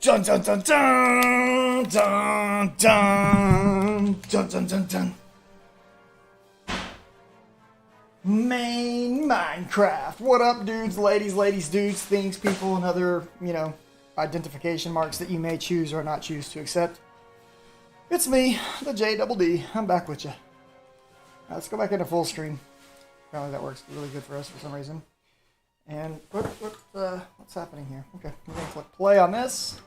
Dun dun dun dun dun dun dun dun dun dun. Main Minecraft. What up, dudes, ladies, dudes, things, people, and other, identification marks that you may choose or not choose to accept. It's me, the J-double-D. I'm back with you. Let's go back into full screen. Apparently that works really good for us for some reason. And what's happening here? Okay, we're going to click play on this.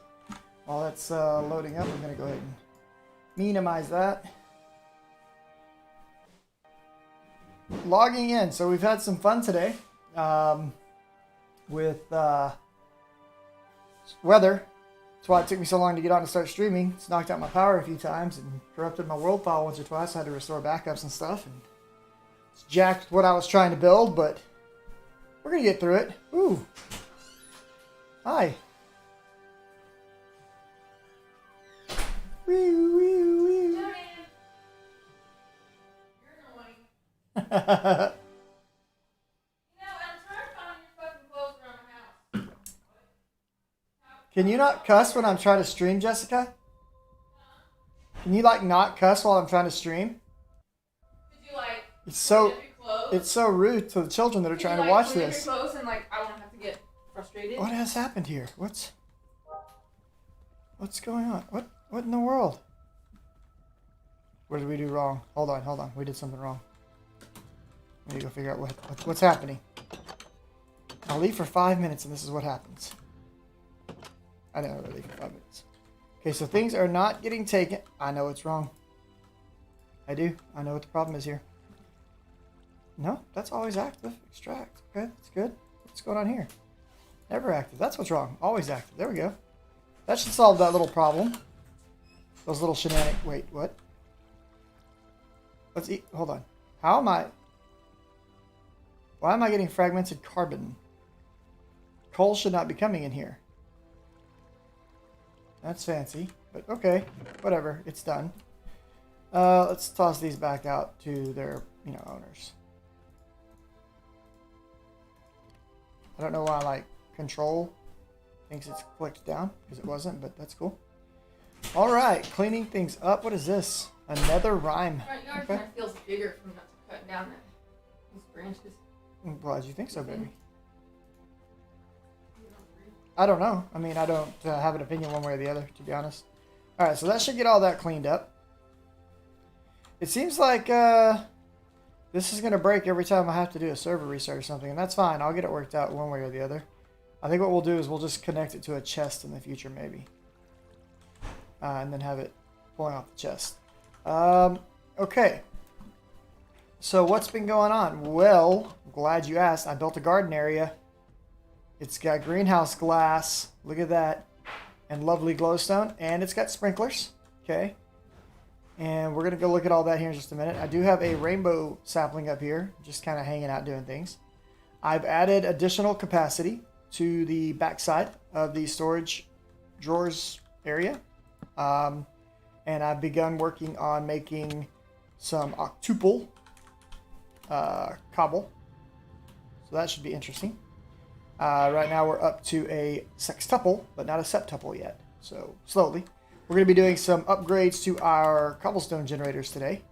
While that's loading up, I'm going to go ahead and minimize that. Logging in. So we've had some fun today with weather. That's why it took me so long to get on and start streaming. It's knocked out my power a few times and corrupted my world file once or twice. I had to restore backups and stuff. And it's jacked what I was trying to build, but we're going to get through it. Ooh. Hi. Wee, wee, wee. Jadeon. You're annoying. I'm trying to find your fucking clothes around the house. Can you not cuss when I'm trying to stream, Jessica? Can you, not cuss while I'm trying to stream? Did you, It's so rude to the children that are trying to watch this. Your clothes and, I won't have to get frustrated? What has happened here? What's going on? What in the world? What did we do wrong? Hold on. We did something wrong. We need to go figure out what's happening. I'll leave for 5 minutes and this is what happens. I know I'll leave for 5 minutes. Okay, so things are not getting taken. I know it's wrong. I do. I know what the problem is here. No, that's always active. Extract. Okay, that's good. What's going on here? Never active. That's what's wrong. Always active. There we go. That should solve that little problem. Those little shenanigans. Wait, what? Let's eat. Hold on. How am I? Why am I getting fragmented carbon? Coal should not be coming in here. That's fancy, but okay. Whatever. It's done. Let's toss these back out to their, owners. I don't know why, control thinks it's clicked down, because it wasn't, but that's cool. All right, cleaning things up. What is this? Another rhyme. Front yard kind of feels bigger from not cutting down these branches. I'm glad you think so, baby. I don't know. I mean, I don't have an opinion one way or the other, to be honest. All right, so that should get all that cleaned up. It seems like this is going to break every time I have to do a server restart or something, and that's fine. I'll get it worked out one way or the other. I think what we'll do is we'll just connect it to a chest in the future, maybe. And then have it pulling off the chest. Okay. So what's been going on? Well, I'm glad you asked. I built a garden area. It's got greenhouse glass. Look at that. And lovely glowstone. And it's got sprinklers. Okay. And we're going to go look at all that here in just a minute. I do have a rainbow sapling up here. Just kind of hanging out doing things. I've added additional capacity to the backside of the storage drawers area. And I've begun working on making some octuple cobble. So that should be interesting. Right now we're up to a sextuple, but not a septuple yet. So slowly. We're going to be doing some upgrades to our cobblestone generators today.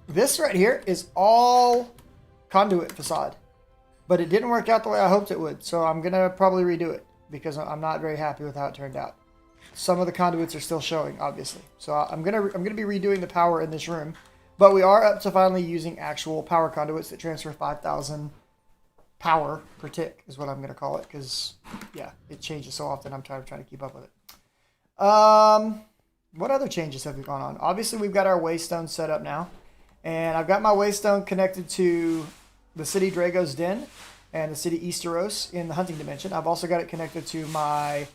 This right here is all conduit facade. But it didn't work out the way I hoped it would. So I'm going to probably redo it because I'm not very happy with how it turned out. Some of the conduits are still showing, obviously. So I'm gonna be redoing the power in this room. But we are up to finally using actual power conduits that transfer 5,000 power per tick is what I'm going to call it. Because, yeah, it changes so often I'm trying to keep up with it. What other changes have gone on? Obviously, we've got our waystone set up now. And I've got my waystone connected to the City Drago's Den and the City Easteros in the hunting dimension. I've also got it connected to my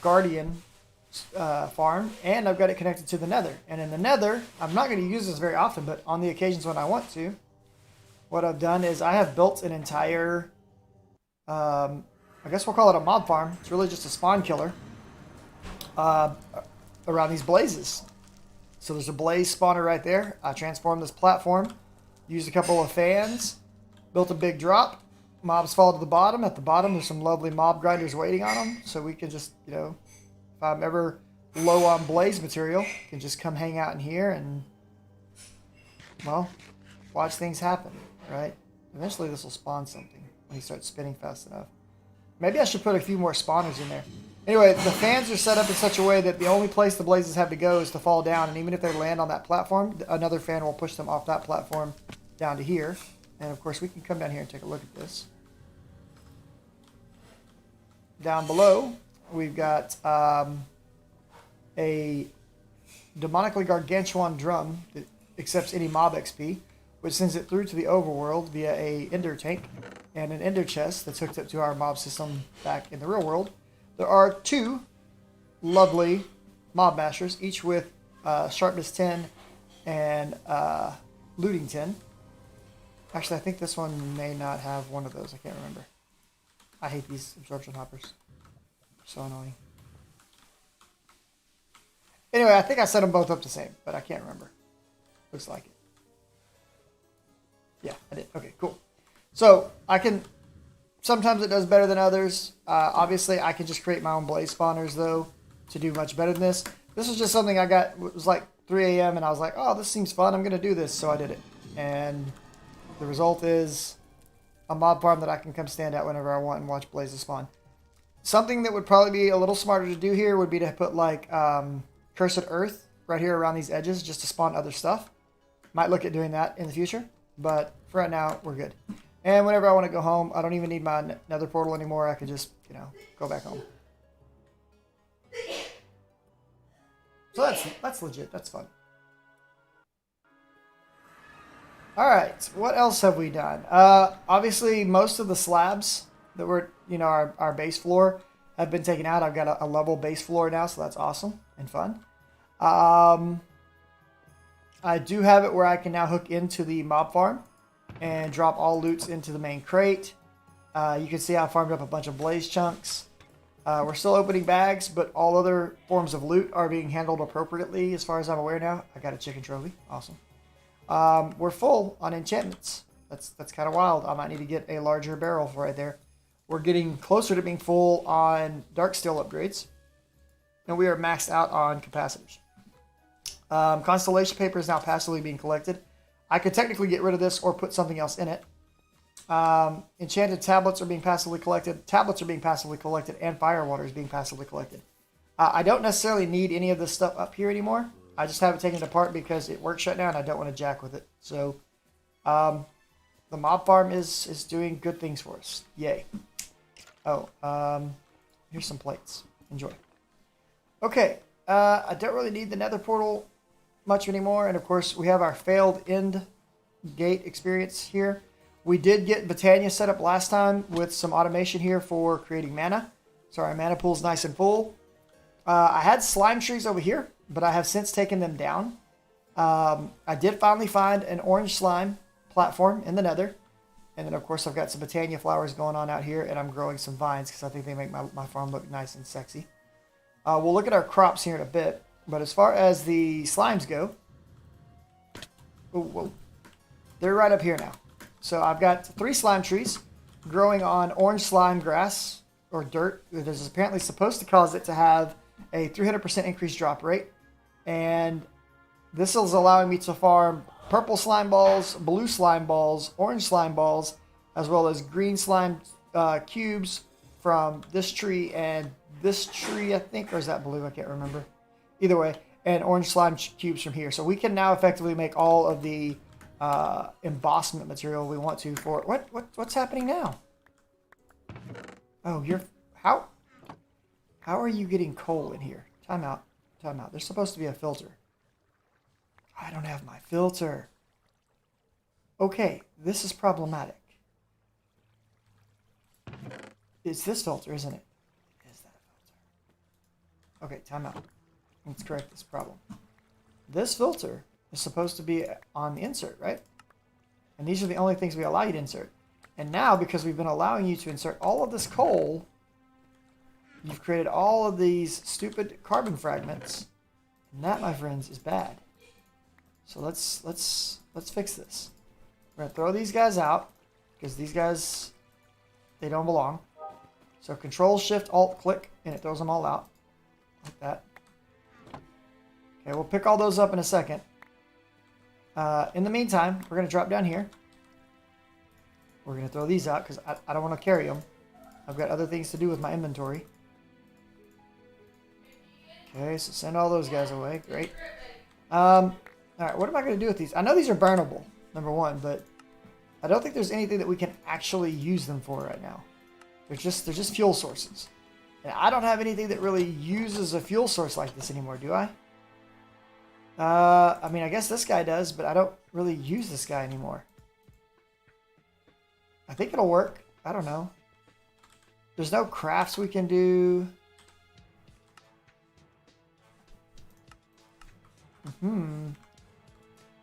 Guardian farm, and I've got it connected to the Nether. And in the Nether, I'm not going to use this very often, but on the occasions when I want to, what I've done is I have built an entire, I guess we'll call it a mob farm. It's really just a spawn killer around these blazes. So there's a blaze spawner right there. I transformed this platform, used a couple of fans, built a big drop, Mobs fall to the bottom. At the bottom, there's some lovely mob grinders waiting on them. So we can just, you know, if I'm ever low on blaze material, can just come hang out in here and, well, watch things happen, right? Eventually this will spawn something when he starts spinning fast enough. Maybe I should put a few more spawners in there. Anyway, the fans are set up in such a way that the only place the blazes have to go is to fall down. And even if they land on that platform, another fan will push them off that platform down to here. And of course, we can come down here and take a look at this. Down below, we've got a demonically gargantuan drum that accepts any mob XP, which sends it through to the overworld via a ender tank and an ender chest that's hooked up to our mob system back in the real world. There are 2 lovely mob mashers, each with sharpness 10 and looting 10. Actually, I think this one may not have one of those. I can't remember. I hate these absorption hoppers. They're so annoying. Anyway, I think I set them both up the same, but I can't remember. Looks like it. Yeah, I did. Okay, cool. So I can, sometimes it does better than others. Obviously, I can just create my own blaze spawners, though, to do much better than this. This was just something I got, it was like 3 a.m. and I was like, oh, this seems fun. I'm going to do this. So I did it. And the result is a mob farm that I can come stand at whenever I want and watch blazes spawn. Something that would probably be a little smarter to do here would be to put like cursed earth right here around these edges just to spawn other stuff. Might look at doing that in the future, but for right now, we're good. And whenever I want to go home, I don't even need my nether portal anymore. I can just, you know, go back home. So that's legit. That's fun. All right, what else have we done? Obviously, most of the slabs that were, you know, our base floor have been taken out. I've got a level base floor now, so that's awesome and fun. I do have it where I can now hook into the mob farm and drop all loots into the main crate. You can see I farmed up a bunch of blaze chunks. We're still opening bags, but all other forms of loot are being handled appropriately as far as I'm aware now. I got a chicken trophy. Awesome. We're full on enchantments. That's kind of wild. I might need to get a larger barrel right there. We're getting closer to being full on dark steel upgrades. And we are maxed out on capacitors. Constellation paper is now passively being collected. I could technically get rid of this or put something else in it. Enchanted tablets are being passively collected. Tablets are being passively collected, and firewater is being passively collected. I don't necessarily need any of this stuff up here anymore. I just have it taken apart because it works right now, and I don't want to jack with it. So, the mob farm is doing good things for us. Yay. Oh, here's some plates. Enjoy. Okay, I don't really need the nether portal much anymore, and of course we have our failed end gate experience here. We did get Britannia set up last time with some automation here for creating mana. So our mana pool is nice and full. I had slime trees over here, but I have since taken them down. I did finally find an orange slime platform in the nether. And then of course I've got some Britannia flowers going on out here, and I'm growing some vines because I think they make my farm look nice and sexy. We'll look at our crops here in a bit. But as far as the slimes go, whoa, they're right up here now. So I've got 3 slime trees growing on orange slime grass or dirt that is apparently supposed to cause it to have a 300% increased drop rate. And this is allowing me to farm purple slime balls, blue slime balls, orange slime balls, as well as green slime cubes from this tree and this tree, I think, or is that blue? I can't remember. Either way, and orange slime cubes from here. So we can now effectively make all of the embossment material we want to for what's happening now? Oh, how are you getting coal in here? Time out. There's supposed to be a filter. I don't have my filter. Okay, this is problematic. It's this filter, isn't it? Is that a filter? Okay, time out. Let's correct this problem. This filter is supposed to be on the insert, right? And these are the only things we allow you to insert. And now, because we've been allowing you to insert all of this coal, you've created all of these stupid carbon fragments. And that, my friends, is bad. So let's fix this. We're gonna throw these guys out because these guys they don't belong. So Control Shift Alt click and it throws them all out like that. Okay, we'll pick all those up in a second. In the meantime, we're going to drop down here. We're going to throw these out because I don't want to carry them. I've got other things to do with my inventory. Okay, so send all those guys away. Great. Alright, what am I going to do with these? I know these are burnable, number one, but I don't think there's anything that we can actually use them for right now. They're just fuel sources. And I don't have anything that really uses a fuel source like this anymore, do I? I mean, I guess this guy does, but I don't really use this guy anymore. I think it'll work. I don't know. There's no crafts we can do. I mean,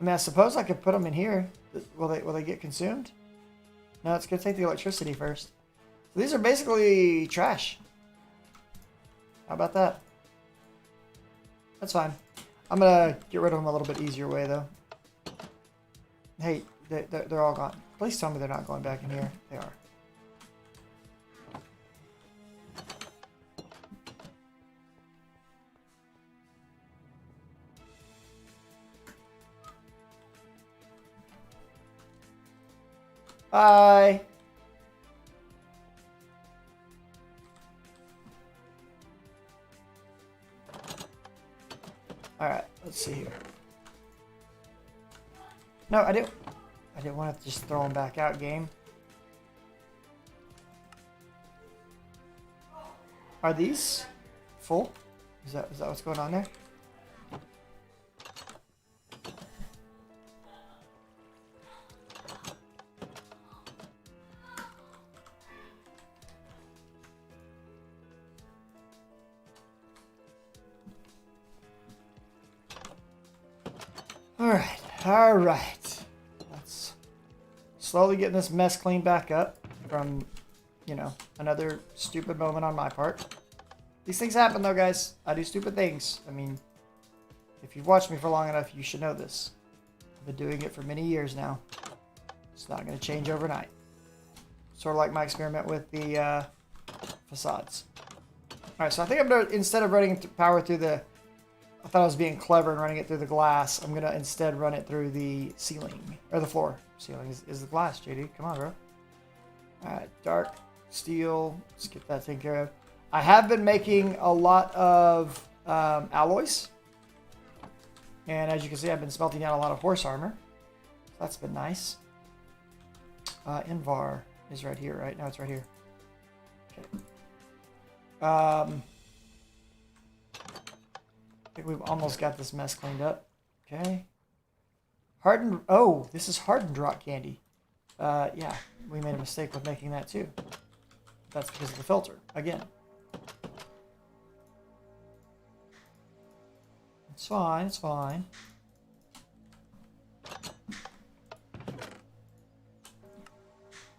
I suppose I could put them in here. Will they get consumed? No, it's gonna take the electricity first. So these are basically trash. How about that? That's fine. I'm gonna get rid of them a little bit easier way though. Hey, they're all gone. Please tell me they're not going back in here. They are. Bye. All right, let's see here. No, I didn't want to just throw them back out, game. Are these full? Is that what's going on there? All right. Let's slowly get this mess cleaned back up from, you know, another stupid moment on my part. These things happen though, guys. I do stupid things. I mean, if you've watched me for long enough, you should know this. I've been doing it for many years now. It's not going to change overnight. Sort of like my experiment with the facades. All right, so I think I'm going to, instead of running power through the, I thought I was being clever and running it through the glass. I'm going to instead run it through the ceiling. Or the floor. Ceiling is the glass, JD. Come on, bro. Alright, dark steel. Let's get that taken care of. I have been making a lot of alloys. And as you can see, I've been smelting down a lot of horse armor. That's been nice. Invar is right here, right? No, it's right here. Okay. I think we've almost got this mess cleaned up. Okay. Hardened. Oh, this is hardened rock candy. Yeah, we made a mistake with making that too. That's because of the filter. Again. It's fine. It's fine.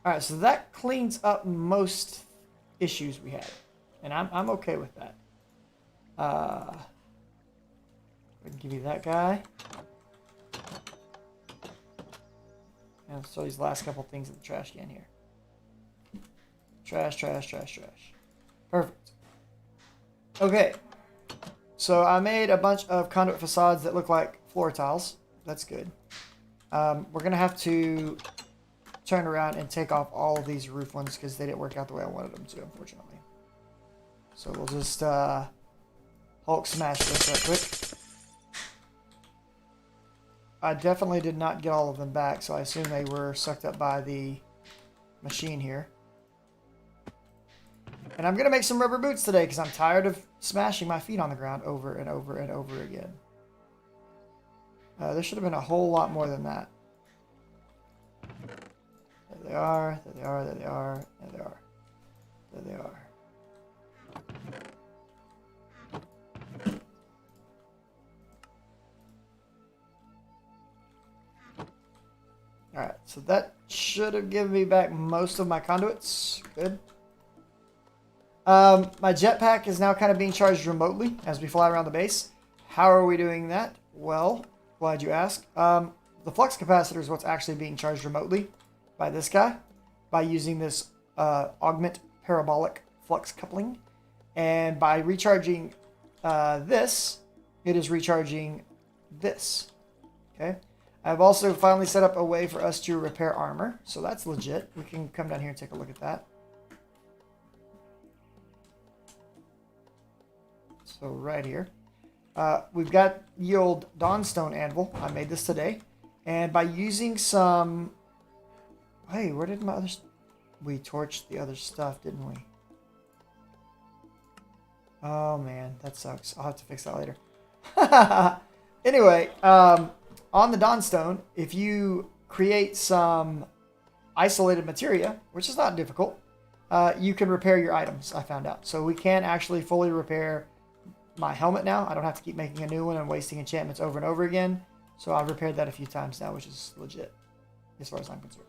Alright, so that cleans up most issues we had. And I'm okay with that. I can give you that guy. And so these last couple things in the trash can here. Trash, trash, trash, trash. Perfect. Okay. So I made a bunch of conduit facades that look like floor tiles. That's good. We're going to have to turn around and take off all of these roof ones because they didn't work out the way I wanted them to, unfortunately. So we'll just Hulk smash this right quick. I definitely did not get all of them back, so I assume they were sucked up by the machine here. And I'm going to make some rubber boots today because I'm tired of smashing my feet on the ground over and over and over again. There should have been a whole lot more than that. There they are, there they are, there they are, there they are. There they are. Alright, so that should have given me back most of my conduits. Good. My jetpack is now kind of being charged remotely as we fly around the base. How are we doing that? Well, glad you asked. The flux capacitor is what's actually being charged remotely by this guy by using this augment parabolic flux coupling. And by recharging this, it is recharging this. Okay. I've also finally set up a way for us to repair armor. So that's legit. We can come down here and take a look at that. So right here. We've got the old Dawnstone Anvil. I made this today. And by using some... Hey, where did my other... We torched the other stuff, didn't we? Oh, man. That sucks. I'll have to fix that later. Anyway, on the Dawnstone, if you create some isolated materia, which is not difficult, you can repair your items, I found out. So we can actually fully repair my helmet now. I don't have to keep making a new one and wasting enchantments over and over again. So I've repaired that a few times now, which is legit, as far as I'm concerned.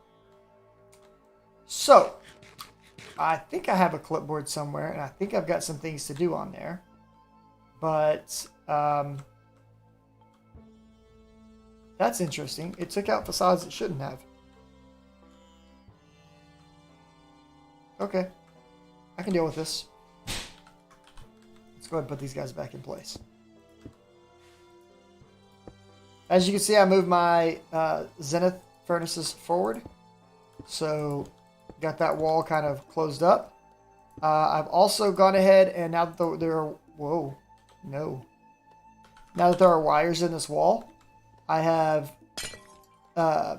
So, I think I have a clipboard somewhere, and I think I've got some things to do on there. But, that's interesting. It took out facades it shouldn't have. Okay. I can deal with this. Let's go ahead and put these guys back in place. As you can see, I moved my zenith furnaces forward. So, got that wall kind of closed up. I've also gone ahead and now that there are... Whoa. No. Now that there are wires in this wall, I have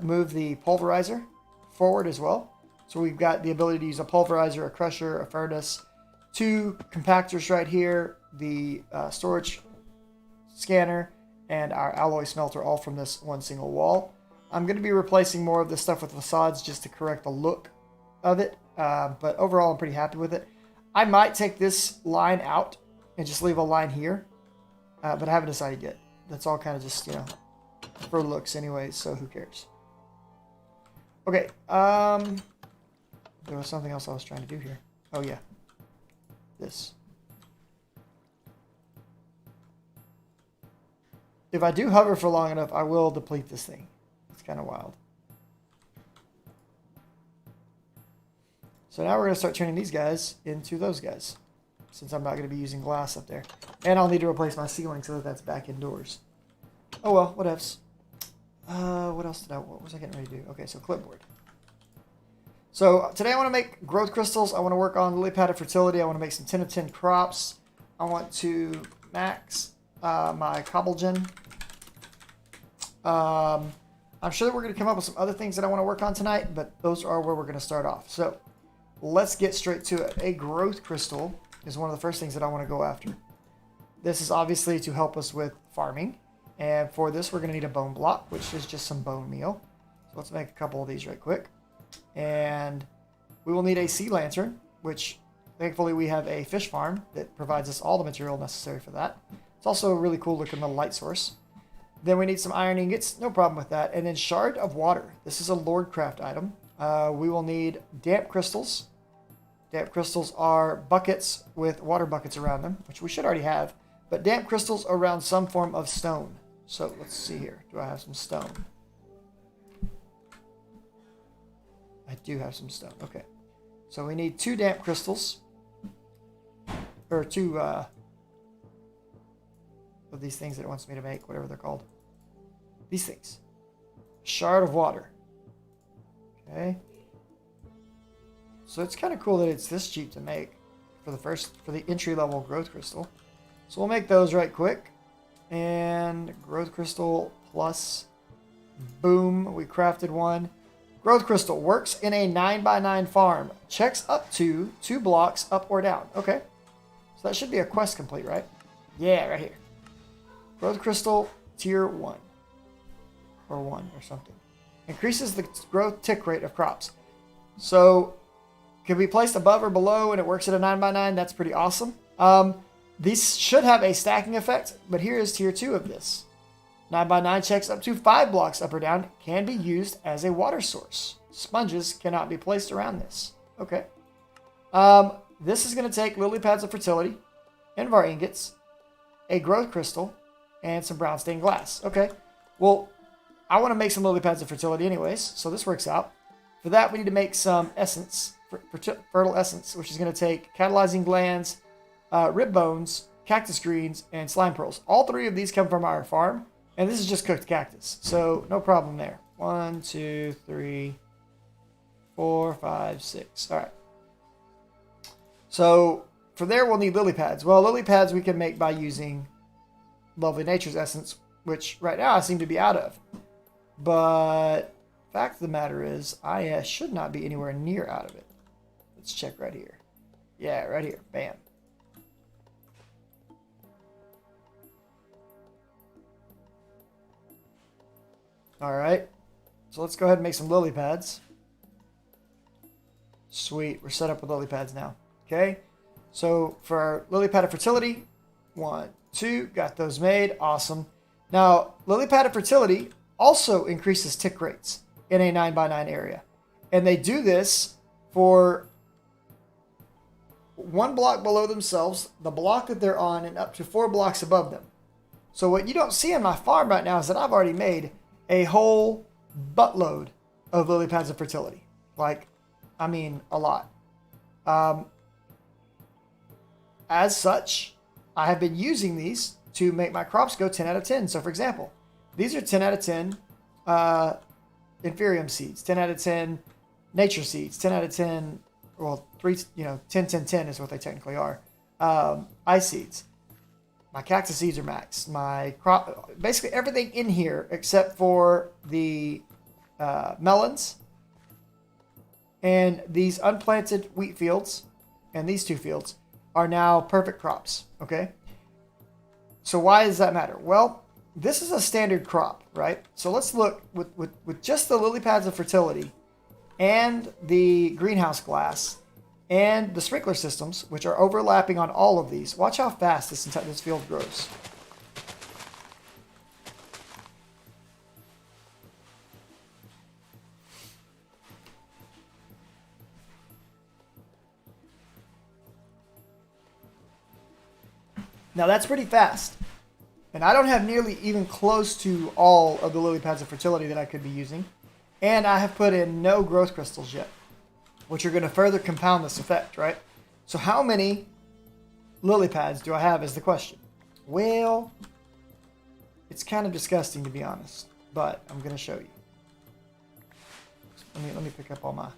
moved the pulverizer forward as well. So we've got the ability to use a pulverizer, a crusher, a furnace, 2 compactors right here, the storage scanner, and our alloy smelter, all from this one single wall. I'm going to be replacing more of this stuff with facades just to correct the look of it. But overall, I'm pretty happy with it. I might take this line out and just leave a line here. But I haven't decided yet. That's all kind of just, you know, for looks anyways, so who cares? Okay, there was something else I was trying to do here. Oh, yeah. This. If I do hover for long enough, I will deplete this thing. It's kind of wild. So now we're going to start turning these guys into those guys, since I'm not going to be using glass up there. And I'll need to replace my ceiling so that that's back indoors. Oh well, whatevs. What else what was I getting ready to do? Okay, so clipboard. So today I want to make growth crystals. I want to work on lily pad of fertility. I want to make some 10 of 10 crops. I want to max my Cobble Gen. I'm sure that we're going to come up with some other things that I want to work on tonight, but those are where we're going to start off. So let's get straight to it. A growth crystal is one of the first things that I want to go after. This is obviously to help us with farming. And for this, we're going to need a bone block, which is just some bone meal. So let's make a couple of these right quick. And we will need a sea lantern, which thankfully we have a fish farm that provides us all the material necessary for that. It's also a really cool looking little light source. Then we need some iron ingots, no problem with that. And then shard of water. This is a Lordcraft item. We will need damp crystals. Damp crystals are buckets with water buckets around them, which we should already have. But damp crystals around some form of stone. So let's see here. Do I have some stone? I do have some stone. Okay. So we need 2 damp crystals. Or 2 of these things that it wants me to make, whatever they're called. These things. Shard of water. Okay. So it's kind of cool that it's this cheap to make for the entry level growth crystal. So we'll make those right quick. And growth crystal plus, boom, we crafted one. Growth crystal works in a 9x9 farm. Checks up to 2 blocks up or down. Okay. So that should be a quest complete, right? Yeah, right here. Growth crystal tier 1. Or 1 or something. Increases the growth tick rate of crops. So, can be placed above or below and it works at a 9x9. That's pretty awesome. These should have a stacking effect, but here is tier 2 of this. 9x9 checks up to 5 blocks up or down, can be used as a water source. Sponges cannot be placed around this. Okay. This is going to take lily pads of fertility, Invar ingots, a growth crystal, and some brown stained glass. Okay. Well, I want to make some lily pads of fertility anyways, so this works out. For that, we need to make some essence. fertile essence, which is going to take catalyzing glands, rib bones, cactus greens, and slime pearls. All 3 of these come from our farm, and this is just cooked cactus, so no problem there. 1, 2, 3, 4, 5, 6. All right. So for there, we'll need lily pads. Well, lily pads we can make by using Lovely Nature's essence, which right now I seem to be out of. But fact of the matter is, I should not be anywhere near out of it. Let's check right here. Yeah, right here. Bam. All right. So let's go ahead and make some lily pads. Sweet. We're set up with lily pads now. Okay. So for our lily pad of fertility, 1, 2, got those made. Awesome. Now, lily pad of fertility also increases tick rates in a 9x9 area. And they do this for 1 block below themselves, the block that they're on, and up to 4 blocks above them. So what you don't see on my farm right now is that I've already made a whole buttload of lily pads of fertility. Like, I mean, a lot. As such, I have been using these to make my crops go 10 out of 10. So for example, these are 10 out of 10 Inferium seeds, 10 out of 10 nature seeds, 10 out of 10, well, 3, 10, 10, 10 is what they technically are. Ice seeds. My cactus seeds are max. My crop, basically everything in here except for the melons and these unplanted wheat fields and these 2 fields are now perfect crops, okay? So why does that matter? Well, this is a standard crop, right? So let's look with just the lily pads of fertility and the greenhouse glass and the sprinkler systems, which are overlapping on all of these. Watch how fast this field grows. Now that's pretty fast. And I don't have nearly even close to all of the lily pads of fertility that I could be using. And I have put in no growth crystals yet, which are going to further compound this effect, right? So how many lily pads do I have is the question. Well, it's kind of disgusting to be honest, but I'm going to show you. Let me pick up all my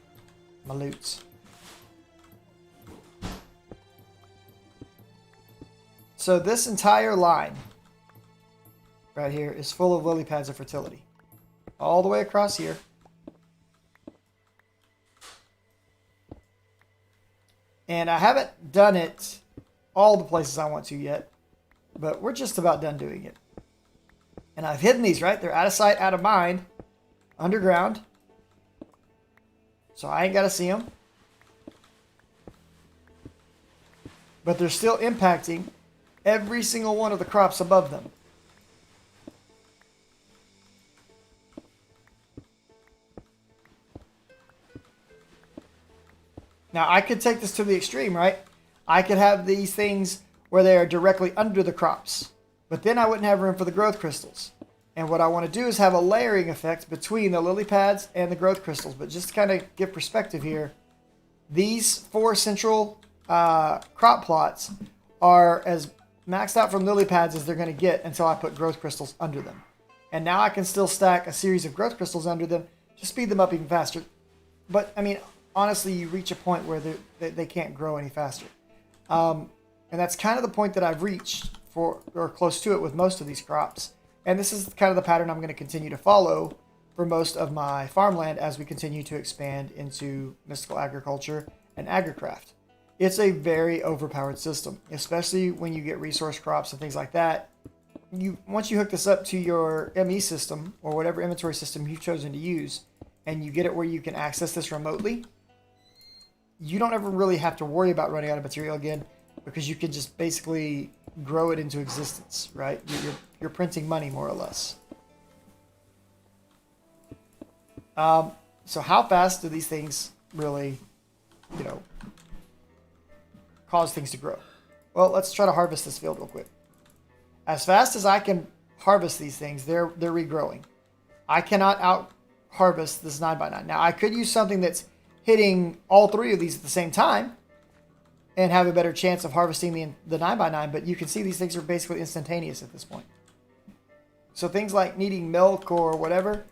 loots. So this entire line right here is full of lily pads of fertility. All the way across here. And I haven't done it all the places I want to yet, but we're just about done doing it. And I've hidden these, right? They're out of sight, out of mind, underground. So I ain't got to see them. But they're still impacting every single one of the crops above them. Now, I could take this to the extreme, right? I could have these things where they are directly under the crops, but then I wouldn't have room for the growth crystals. And what I want to do is have a layering effect between the lily pads and the growth crystals. But just to kind of give perspective here, these 4 central crop plots are as maxed out from lily pads as they're going to get until I put growth crystals under them. And now I can still stack a series of growth crystals under them to speed them up even faster. But, I mean, honestly, you reach a point where they can't grow any faster. And that's kind of the point that I've reached for, or close to it with most of these crops. And this is kind of the pattern I'm going to continue to follow for most of my farmland as we continue to expand into mystical agriculture and agricraft. It's a very overpowered system, especially when you get resource crops and things like that. Once you hook this up to your ME system or whatever inventory system you've chosen to use, and you get it where you can access this remotely, you don't ever really have to worry about running out of material again, because you can just basically grow it into existence, right? You're printing money more or less. So how fast do these things really, cause things to grow? Well, let's try to harvest this field real quick. As fast as I can harvest these things, they're regrowing. I cannot out harvest this 9x9. Now I could use something that's hitting all 3 of these at the same time and have a better chance of harvesting the 9x9, but you can see these things are basically instantaneous at this point. So things like needing milk or whatever,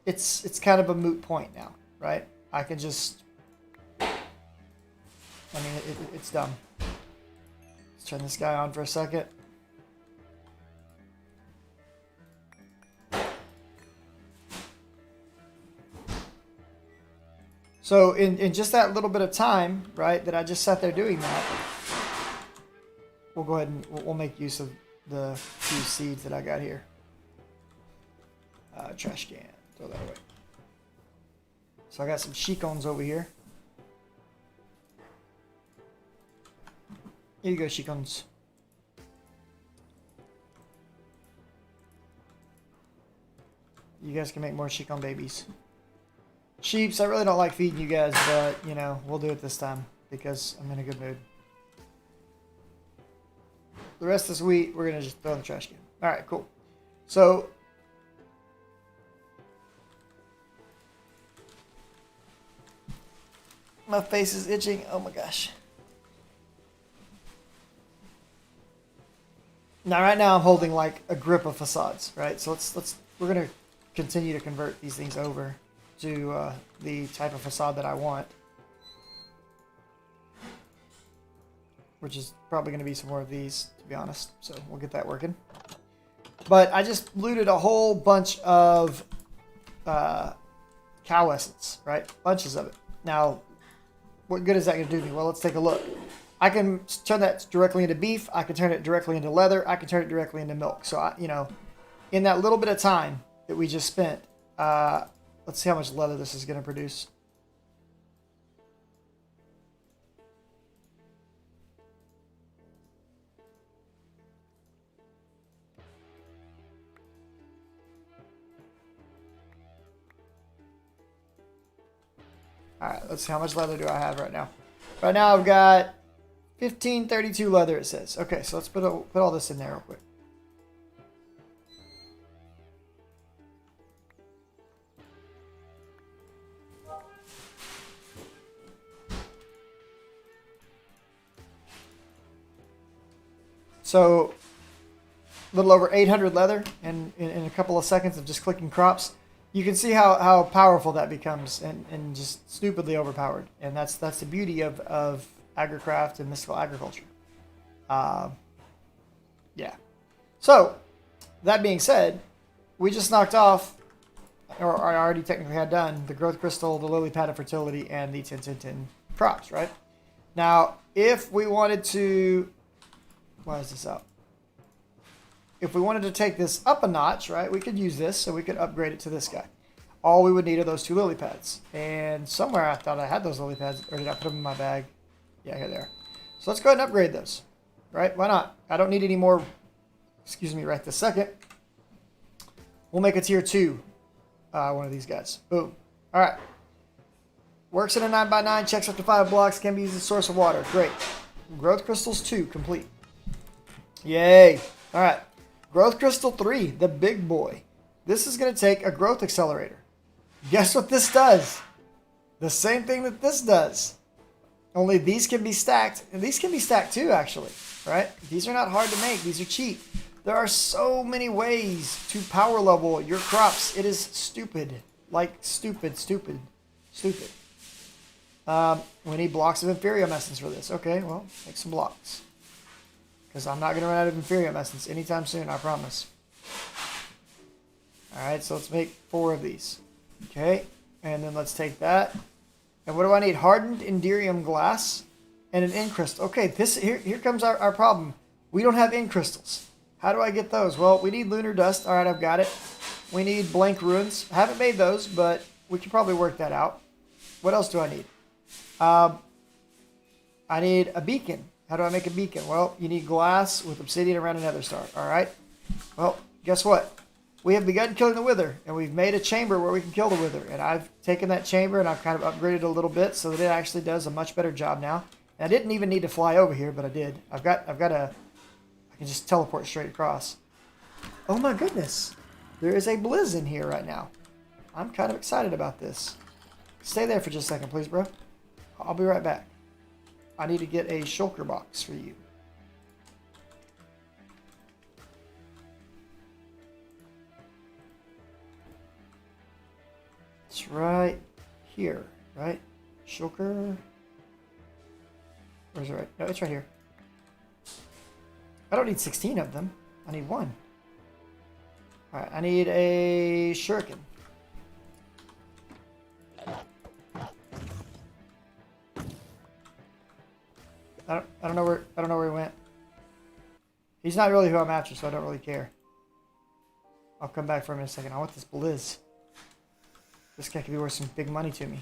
it's kind of a moot point now, right? I can just, I mean, it's dumb. Let's turn this guy on for a second. So in just that little bit of time, right, that I just sat there doing that, we'll go ahead and we'll make use of the few seeds that I got here. Trash can, throw that away. So I got some shikons over here. Here you go, shikons. You guys can make more shikon babies. Sheeps, I really don't like feeding you guys, but, you know, we'll do it this time because I'm in a good mood. The rest of this wheat, we're going to just throw in the trash can. Alright, cool. So, my face is itching. Oh my gosh. Now, right now, I'm holding like a grip of facades, right? So we're going to continue to convert these things over to the type of facade that I want, which is probably going to be some more of these, to be honest. So we'll get that working. But I just looted a whole bunch of cow essence, right? Bunches of it. Now, what good is that going to do me? Well, let's take a look. I can turn that directly into beef. I can turn it directly into leather. I can turn it directly into milk. So, you know, in that little bit of time that we just spent, let's see how much leather this is going to produce. Alright, let's see how much leather do I have right now. Right now I've got 1532 leather, it says. Okay, so let's put all this in there real quick. So, a little over 800 leather in a couple of seconds of just clicking crops. You can see how powerful that becomes and just stupidly overpowered. And that's the beauty of agricraft and mystical agriculture. Yeah. So, that being said, we just knocked off, or I already technically had done, the growth crystal, the lily pad of fertility, and the 10-10-10 crops, right? Now, if we wanted to... Why is this up? If we wanted to take this up a notch, right, we could use this, so we could upgrade it to this guy. All we would need are those 2 lily pads. And somewhere I thought I had those lily pads, or did I put them in my bag? Yeah, here they are. So let's go ahead and upgrade those, right? Why not? I don't need any more, excuse me, right this second. We'll make a tier 2, one of these guys. Boom. All right. Works in a 9x9, checks up to 5 blocks, can be used as a source of water. Great. Growth crystals 2, complete. Yay. All right. Growth crystal 3, the big boy. This is going to take a growth accelerator. Guess what this does? The same thing that this does. Only these can be stacked. And these can be stacked too, actually. Right? These are not hard to make. These are cheap. There are so many ways to power level your crops. It is stupid. Like stupid. We need blocks of Inferium Essence for this. Okay, well, make some blocks. Because I'm not going to run out of Inferium Essence anytime soon, I promise. Alright, so let's make 4 of these. Okay, and then let's take that. And what do I need? Hardened Enderium glass and an End crystal. Okay, here comes our problem. We don't have End crystals. How do I get those? Well, we need lunar dust. Alright, I've got it. We need blank ruins. I haven't made those, but we can probably work that out. What else do I need? I need a beacon. How do I make a beacon? Well, you need glass with obsidian around a nether star. Alright. Well, guess what? We have begun killing the wither, and we've made a chamber where we can kill the wither. And I've taken that chamber and I've kind of upgraded it a little bit so that it actually does a much better job now. And I didn't even need to fly over here, but I did. I can just teleport straight across. Oh my goodness. There is a blizz in here right now. I'm kind of excited about this. Stay there for just a second, please, bro. I'll be right back. I need to get a shulker box for you. It's right here, right? Shulker. Where's it right? No, it's right here. I don't need 16 of them. I need one. Alright, I need a shuriken. I don't know where he went. He's not really who I'm after, so I don't really care. I'll come back for him in a second. I want this blizz. This guy could be worth some big money to me.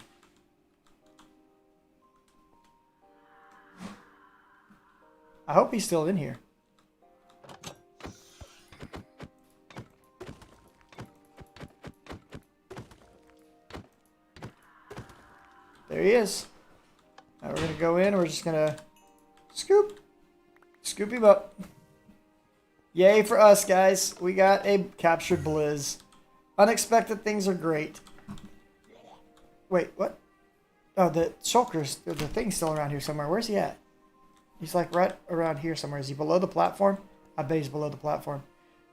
I hope he's still in here. There he is. Now we're going to go in. We're just going to scoop him up. Yay for us, guys. We got a captured blizz. Unexpected things are great. Wait, what? Oh, the shulker's, the thing's still around here somewhere. Where's he at? He's like right around here somewhere. Is he below the platform? I bet he's below the platform.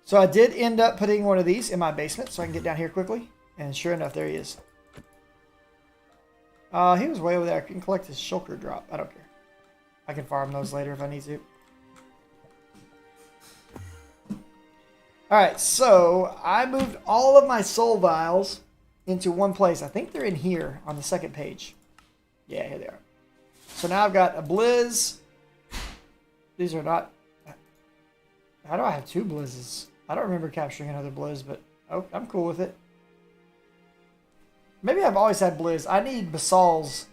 So I did end up putting one of these in my basement so I can get down here quickly. And sure enough, there he is. He was way over there. I can collect his shulker drop. I don't care. I can farm those later if I need to. Alright, so I moved all of my soul vials into one place. I think they're in here on the second page. Yeah, here they are. So now I've got a blizz. These are not... How do I have two blizzes? I don't remember capturing another blizz, but oh, I'm cool with it. Maybe I've always had blizz. I need basalts,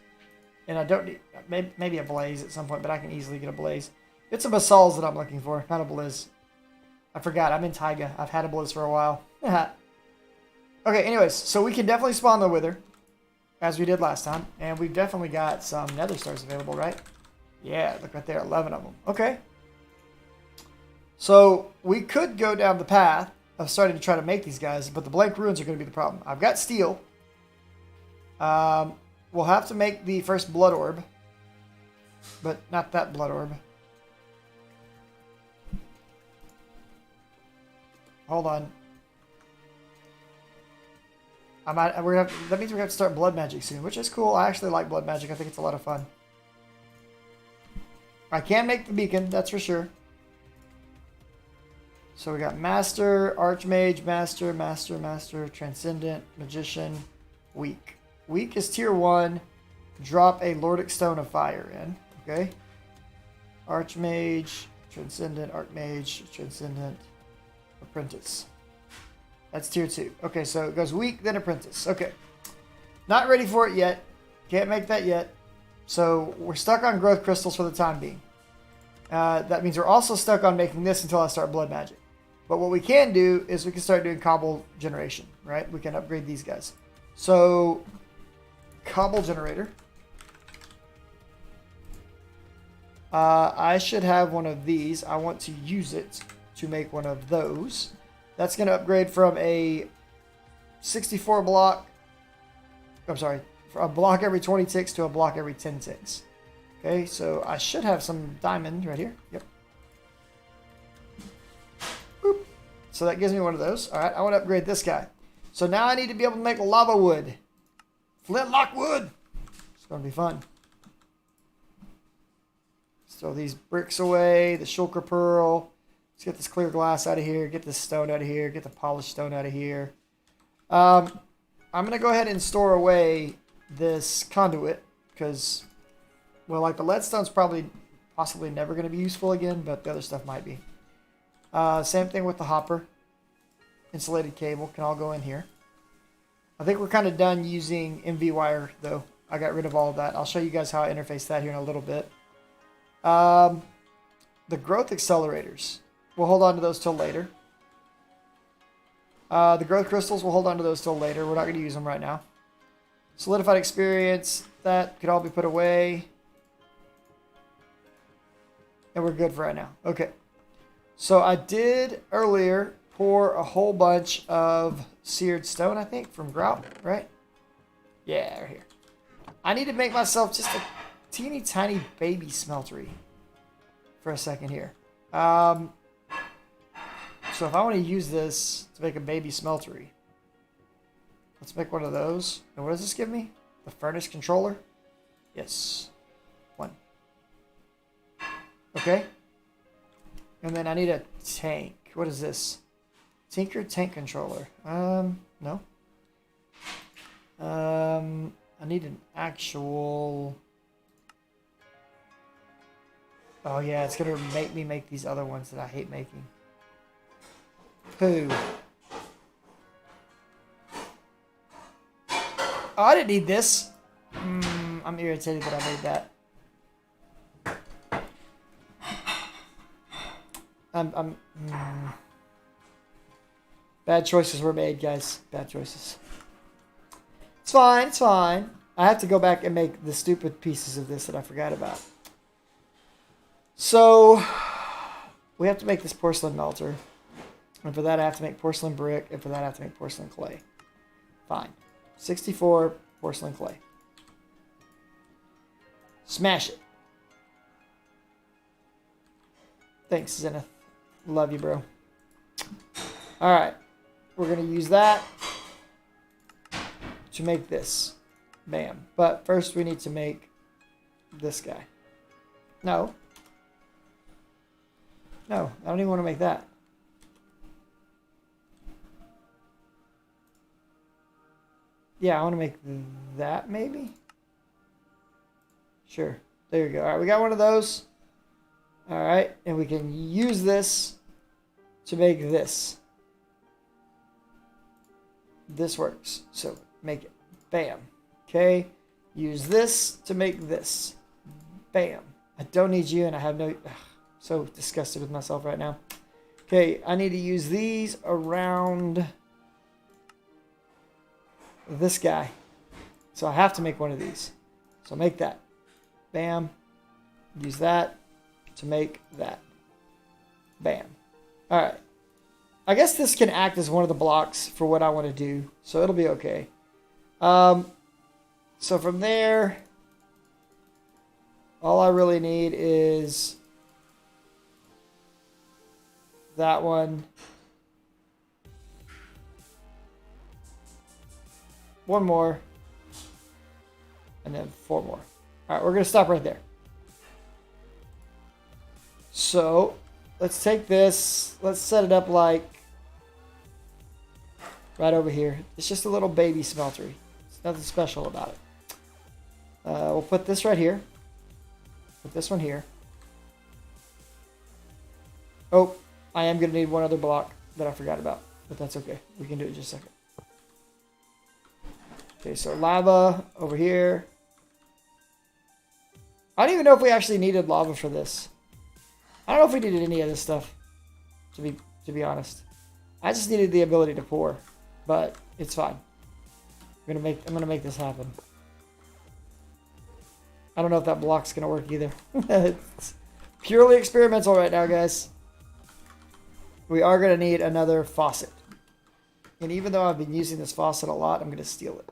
and I don't need... Maybe a blaze at some point, but I can easily get a blaze. It's a basalts that I'm looking for, not a blizz. I forgot. I'm in Taiga. I've had a blizz for a while. Okay, anyways, so we can definitely spawn the wither, as we did last time, and we've definitely got some nether stars available, right? Yeah, look right there, 11 of them. Okay. So we could go down the path of starting to try to make these guys, but the blank ruins are going to be the problem. I've got steel. We'll have to make the first blood orb, but not that blood orb. Hold on. That means we're going to have to start blood magic soon, which is cool. I actually like blood magic. I think it's a lot of fun. I can make the beacon, that's for sure. So we got Master, Archmage, Master, Master, Master, Transcendent, Magician, Weak. Weak is tier 1. Drop a Lordic Stone of Fire in. Okay. Archmage, Transcendent, Archmage, Transcendent, Apprentice. That's tier 2. Okay, so it goes Weak, then Apprentice. Okay. Not ready for it yet. Can't make that yet. So we're stuck on growth crystals for the time being. That means we're also stuck on making this until I start blood magic. But what we can do is we can start doing Cobble Generation, right? We can upgrade these guys. So, Cobble Generator. I should have one of these. I want to use it to make one of those. That's going to upgrade from a 64 block. I'm sorry. From a block every 20 ticks to a block every 10 ticks. Okay, so I should have some diamond right here. Yep. Boop. So that gives me one of those. All right, I want to upgrade this guy. So now I need to be able to make lava wood. Flintlock wood. It's going to be fun. Let's throw these bricks away. The shulker pearl. Let's get this clear glass out of here. Get this stone out of here. Get the polished stone out of here. I'm going to go ahead and store away this conduit because, well, like the leadstone's possibly never going to be useful again, but the other stuff might be. Same thing with the hopper. Insulated cable can all go in here. I think we're kind of done using MV wire, though. I got rid of all of that. I'll show you guys how I interface that here in a little bit. The growth accelerators. We'll hold on to those till later. The growth crystals, we'll hold on to those till later. We're not going to use them right now. Solidified experience, that could all be put away. And we're good for right now. Okay. So I did earlier pour a whole bunch of seared stone, I think, from grout, right? Yeah, right here. I need to make myself just a teeny tiny baby smeltery for a second here. So if I want to use this to make a baby smeltery, let's make one of those. And what does this give me? The furnace controller? Yes. One. Okay. And then I need a tank. What is this? Tinker tank controller. No. I need an actual... Oh yeah, it's gonna make me make these other ones that I hate making. Poo. Oh, I didn't need this. I'm irritated that I made that. Bad choices were made, guys. Bad choices. It's fine, it's fine. I have to go back and make the stupid pieces of this that I forgot about. So, we have to make this porcelain melter. And for that I have to make porcelain brick, and for that I have to make porcelain clay. Fine. 64 porcelain clay. Smash it. Thanks, Zenith. Love you, bro. Alright. We're going to use that to make this. Bam. But first we need to make this guy. No. No, I don't even want to make that. Yeah, I want to make that maybe. Sure. There you go. All right, we got one of those. All right, and we can use this to make this. This works. So make it. Bam. Okay. Use this to make this. Bam. I don't need you, and I have no... Ugh, so disgusted with myself right now. Okay, I need to use these around this guy. So I have to make one of these. So make that. Bam. Use that to make that. Bam. Alright. I guess this can act as one of the blocks for what I want to do. So it'll be okay. So from there, all I really need is that one. One more. And then 4 more. Alright, we're going to stop right there. So, let's take this. Let's set it up like right over here. It's just a little baby smeltery. There's nothing special about it. We'll put this right here. Put this one here. Oh, I am going to need one other block that I forgot about. But that's okay. We can do it in just a second. Okay, so lava over here. I don't even know if we actually needed lava for this. I don't know if we needed any of this stuff, to be honest. I just needed the ability to pour, but it's fine. I'm gonna make this happen. I don't know if that block's gonna work either. It's purely experimental right now, guys. We are gonna need another faucet. And even though I've been using this faucet a lot, I'm gonna steal it.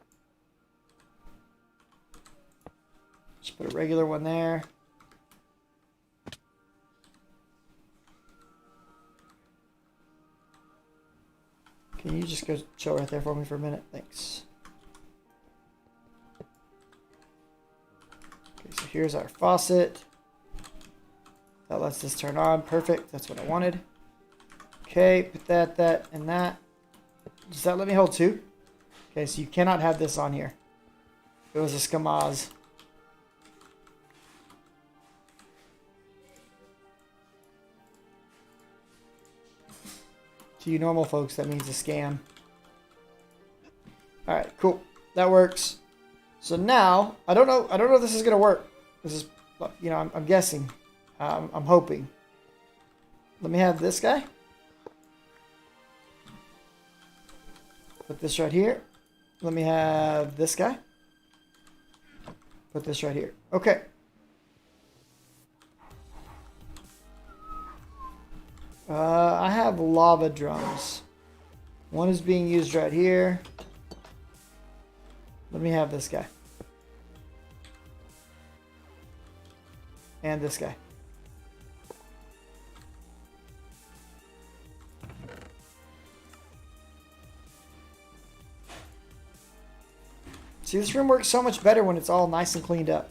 Just put a regular one there. Can you just go chill right there for me for a minute? Thanks. Okay, so here's our faucet. That lets this turn on. Perfect. That's what I wanted. Okay, put that, and that. Does that let me hold 2? Okay, so you cannot have this on here. It was a scamaz. To you normal folks, that means a scam. Alright, cool. That works. So now, I don't know if this is going to work. This is, you know, I'm guessing. I'm hoping. Let me have this guy. Put this right here. Let me have this guy. Put this right here. Okay. I have lava drums. One is being used right here. Let me have this guy. And this guy. See, this room works so much better when it's all nice and cleaned up.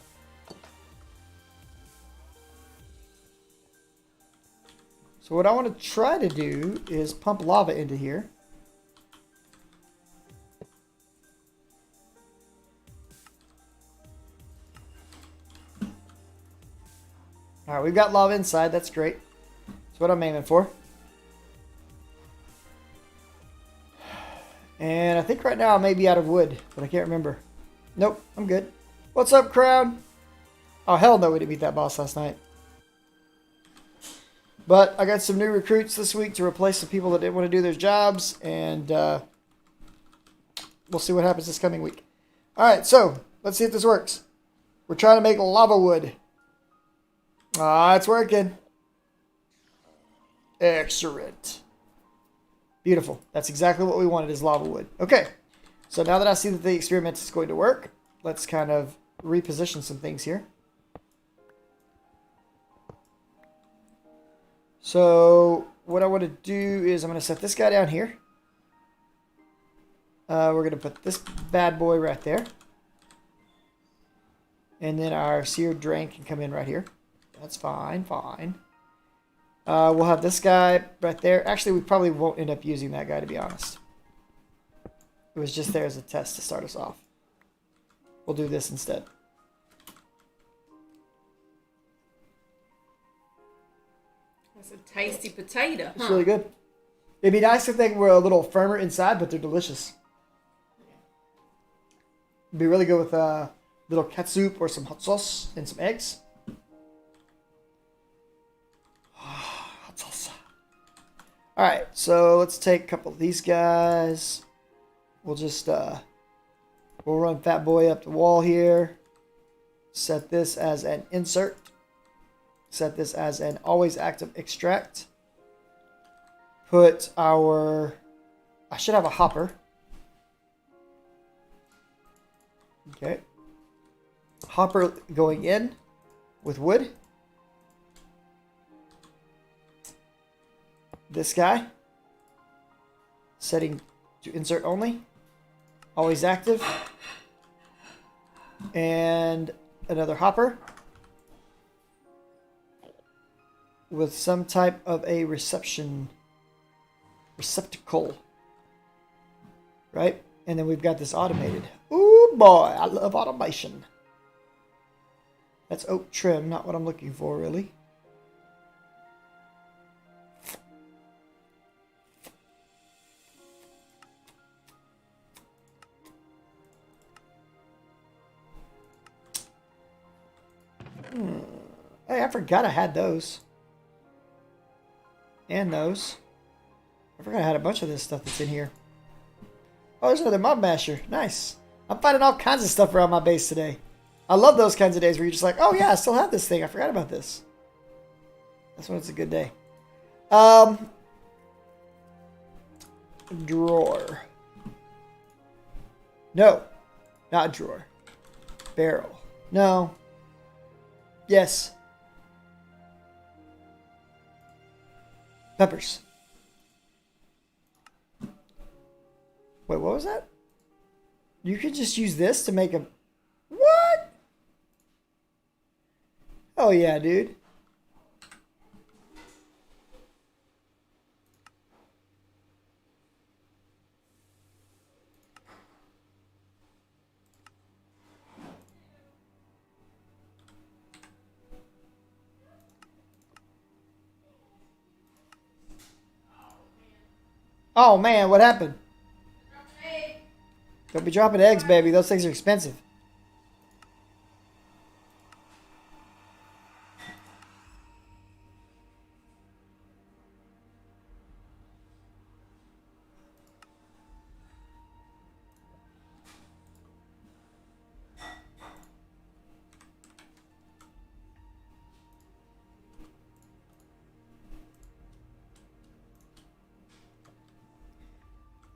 So what I want to try to do is pump lava into here. Alright, we've got lava inside. That's great. That's what I'm aiming for. And I think right now I may be out of wood, but I can't remember. Nope, I'm good. What's up, crowd? Oh, hell no, we didn't beat that boss last night. But I got some new recruits this week to replace the people that didn't want to do their jobs, and we'll see what happens this coming week. Alright, so, let's see if this works. We're trying to make lava wood. Ah, it's working. Excellent. Beautiful. That's exactly what we wanted is lava wood. Okay. So now that I see that the experiment is going to work, let's kind of reposition some things here. So what I want to do is I'm going to set this guy down here. We're going to put this bad boy right there. And then our seared drain can come in right here. That's fine, fine. We'll have this guy right there. Actually, we probably won't end up using that guy, to be honest. It was just there as a test to start us off. We'll do this instead. That's a tasty potato, huh? It's really good. It'd be nice if they were a little firmer inside, but they're delicious. It'd be really good with a little catsup or some hot sauce and some eggs. Hot sauce. Alright, so let's take a couple of these guys. We'll just, we'll run Fat Boy up the wall here. Set this as an insert. Set this as an always active extract. Put our, I should have a hopper. Okay. Hopper going in with wood. This guy. Setting to insert only. Always active. And another hopper. With some type of a receptacle. Right? And then we've got this automated. Ooh boy, I love automation. That's oak trim, not what I'm looking for really. Hey, I forgot I had those. And those. I forgot I had a bunch of this stuff that's in here. Oh, there's another mob masher. Nice. I'm finding all kinds of stuff around my base today. I love those kinds of days where you're just like, oh yeah, I still have this thing. I forgot about this. That's when it's a good day. Drawer. No. Not drawer. Barrel. No. Yes. Peppers. Wait, what was that? You could just use this to make a... What? Oh yeah, dude. Oh man, what happened? Don't be dropping eggs, baby. Those things are expensive.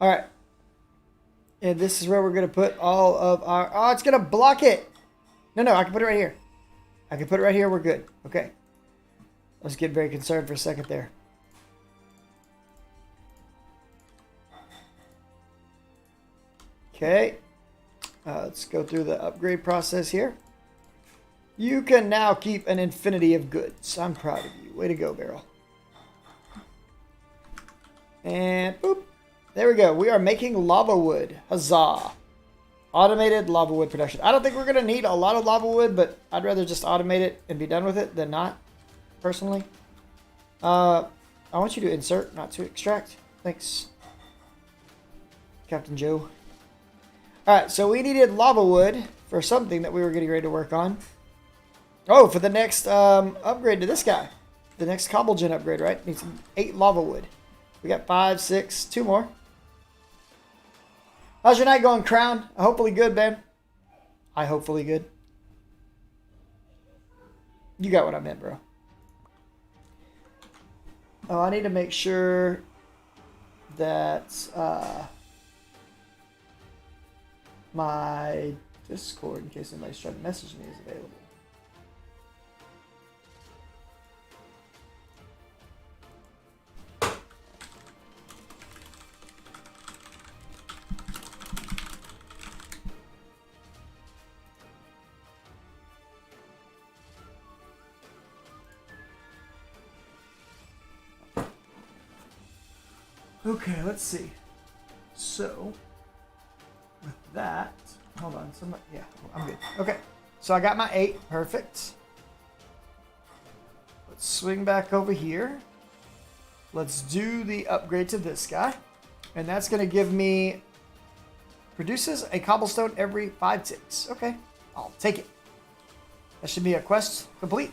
All right. And this is where we're going to put all of our... Oh, it's going to block it. No, I can put it right here. I can put it right here. We're good. Okay. I was getting very concerned for a second there. Okay. Let's go through the upgrade process here. You can now keep an infinity of goods. I'm proud of you. Way to go, Barrel. And boop. There we go. We are making lava wood. Huzzah. Automated lava wood production. I don't think we're going to need a lot of lava wood, but I'd rather just automate it and be done with it than not, personally. I want you to insert, not to extract. Thanks, Captain Joe. Alright, so we needed lava wood for something that we were getting ready to work on. Oh, for the next upgrade to this guy. The next Cobble Gen upgrade, right? Needs 8 lava wood. We got 5, 6, 2 more. How's your night going, Crown? Hopefully good, man. Hopefully good. You got what I meant, bro. Oh, I need to make sure that my Discord, in case anybody's trying to message me, is available. Okay, let's see. So, with that, hold on. Yeah, I'm good. Okay, so I got my 8. Perfect. Let's swing back over here. Let's do the upgrade to this guy. And that's going to give me... Produces a cobblestone every 5 ticks. Okay, I'll take it. That should be a quest complete.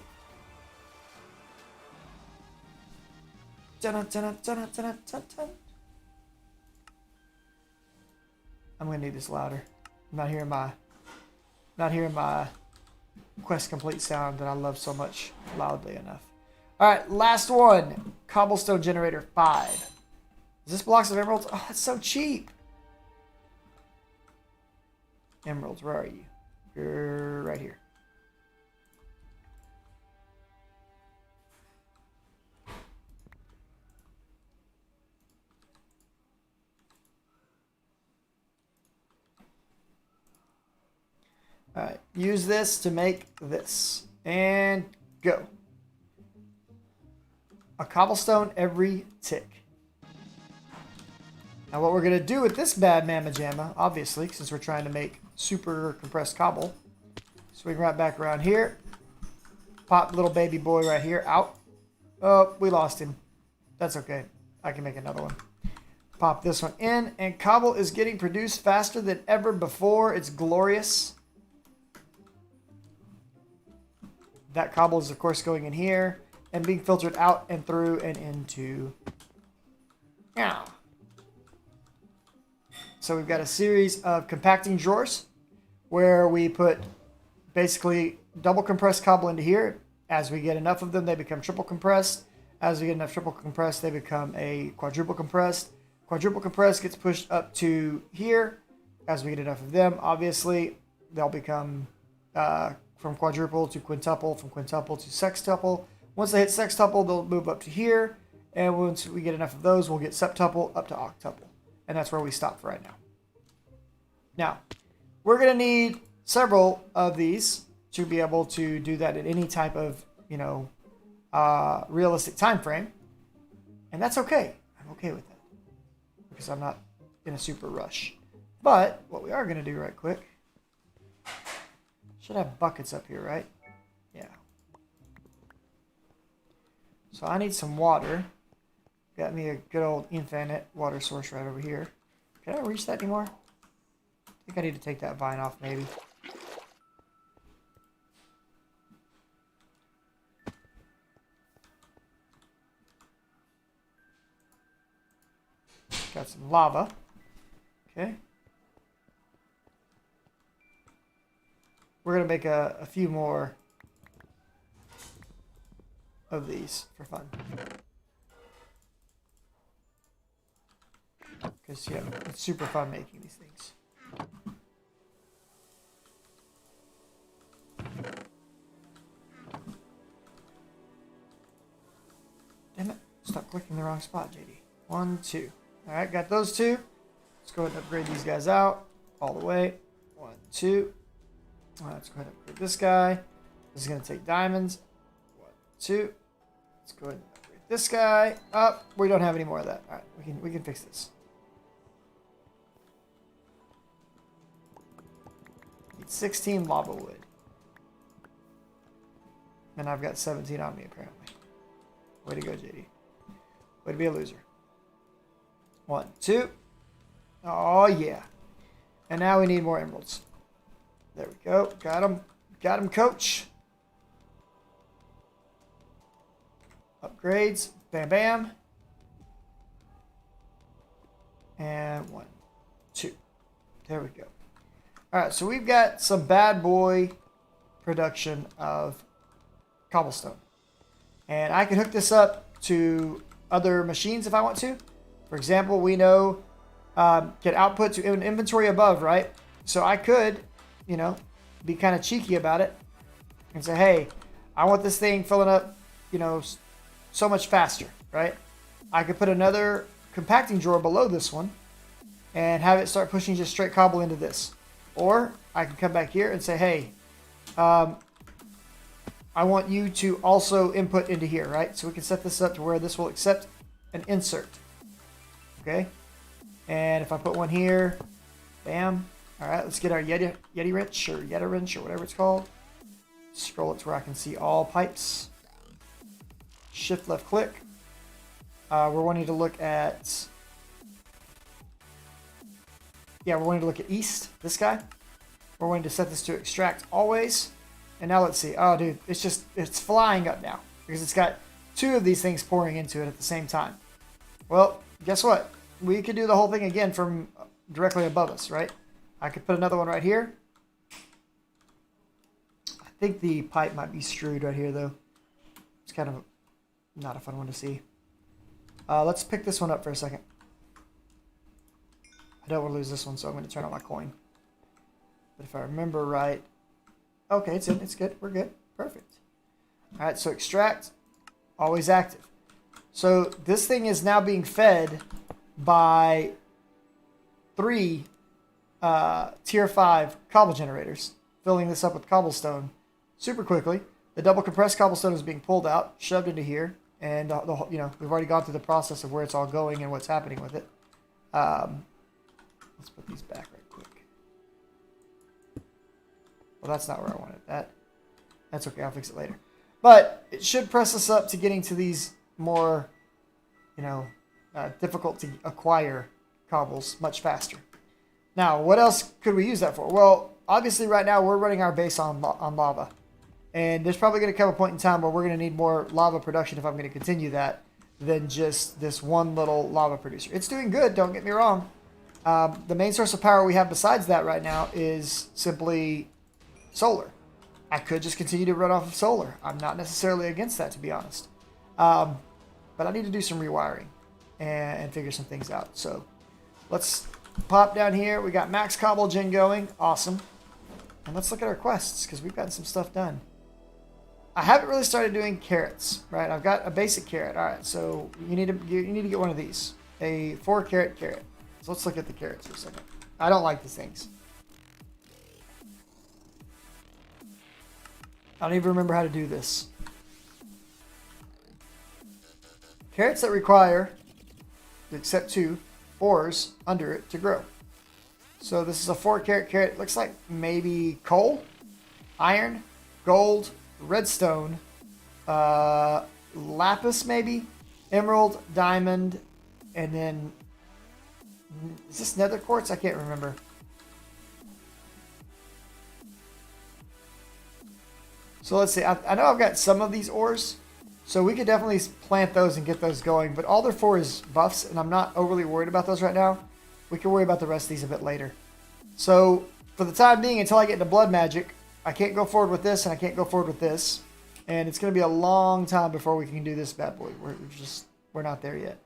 I'm gonna need this louder. I'm not hearing my quest complete sound that I love so much loudly enough. All right, last one. Cobblestone Generator 5. Is this blocks of emeralds? Oh, that's so cheap. Emeralds, where are you? You're right here. All right, use this to make this. And go. A cobblestone every tick. Now what we're going to do with this bad mamma jamma, obviously, since we're trying to make super compressed cobble, swing right back around here. Pop little baby boy right here out. Oh, we lost him. That's okay. I can make another one. Pop this one in, and cobble is getting produced faster than ever before. It's glorious. That cobble is, of course, going in here and being filtered out and through and into. Yeah. So we've got a series of compacting drawers where we put basically double compressed cobble into here. As we get enough of them, they become triple compressed. As we get enough triple compressed, they become a quadruple compressed. Quadruple compressed gets pushed up to here. As we get enough of them, obviously, they'll become from quadruple to quintuple, from quintuple to sextuple. Once they hit sextuple, they'll move up to here. And once we get enough of those, we'll get septuple up to octuple. And that's where we stop for right now. Now, we're going to need several of these to be able to do that in any type of, realistic time frame. And that's okay. I'm okay with that. Because I'm not in a super rush. But what we are going to do right quick. Should have buckets up here, right? Yeah. So I need some water. Got me a good old infinite water source right over here. Can I reach that anymore? I think I need to take that vine off, maybe. Got some lava. Okay. We're going to make a few more of these for fun. Because, yeah, it's super fun making these things. Stop clicking the wrong spot, JD. 1, 2. Alright, got those two. Let's go ahead and upgrade these guys out all the way. 1, 2. Let's go ahead and upgrade this guy. This is going to take diamonds. 1, 2. Let's go ahead and upgrade this guy. Up. We don't have any more of that. Alright, we can fix this. Need 16 lava wood. And I've got 17 on me, apparently. Way to go, JD. Way to be a loser. 1, 2. Oh, yeah. And now we need more emeralds. There we go. Got him. Got him, coach. Upgrades. Bam, bam. And 1, 2. There we go. Alright, so we've got some bad boy production of cobblestone. And I can hook this up to other machines if I want to. For example, we know get output to an inventory above, right? So I could, you know, be kind of cheeky about it and say, hey, I want this thing filling up, you know, so much faster, right? I could put another compacting drawer below this one and have it start pushing just straight cobble into this. Or I can come back here and say, hey, I want you to also input into here, right? So we can set this up to where this will accept an insert. Okay? And if I put one here, bam. All right, let's get our Yeti wrench or Yeti wrench or whatever it's called. Scroll it to where I can see all pipes. Shift left click. We're wanting to look at, we're wanting to look at east, this guy. We're wanting to set this to extract always. And now let's see. Oh, dude, it's flying up now because it's got two of these things pouring into it at the same time. Well, guess what? We could do the whole thing again from directly above us, right? I could put another one right here. I think the pipe might be screwed right here, though. It's kind of not a fun one to see. Let's pick this one up for a second. I don't want to lose this one, so I'm going to turn on my coin. But if I remember right... Okay, it's in. It's good. We're good. Perfect. All right, so extract, always active. So this thing is now being fed by 3 tier 5 cobble generators, filling this up with cobblestone super quickly. The double compressed cobblestone is being pulled out, shoved into here, and we've already gone through the process of where it's all going and what's happening with it. Let's put these back right quick. Well, that's not where I wanted that. That's okay. I'll fix it later. But it should press us up to getting to these more, difficult to acquire cobbles much faster. Now, what else could we use that for? Well, obviously right now we're running our base on lava. And there's probably going to come a point in time where we're going to need more lava production if I'm going to continue that than just this one little lava producer. It's doing good, don't get me wrong. The main source of power we have besides that right now is simply solar. I could just continue to run off of solar. I'm not necessarily against that, to be honest. But I need to do some rewiring and figure some things out. So let's pop down here. We got max Cobble Gen going. Awesome. And let's look at our quests because we've gotten some stuff done. I haven't really started doing carrots, right? I've got a basic carrot. All right, so you need to get one of these. A 4 carrot carrot. So let's look at the carrots for a second. I don't like these things. I don't even remember how to do this. Carrots that require, except 2 ores under it to grow. So this is a 4 carrot carrot. It looks like maybe coal, iron, gold, redstone, lapis maybe, emerald, diamond, and then is this nether quartz? I can't remember. So let's see. I know I've got some of these ores, so we could definitely plant those and get those going. But all they're for is buffs, and I'm not overly worried about those right now. We can worry about the rest of these a bit later. So for the time being, until I get into blood magic, I can't go forward with this, and I can't go forward with this. And it's going to be a long time before we can do this bad boy. We're not there yet.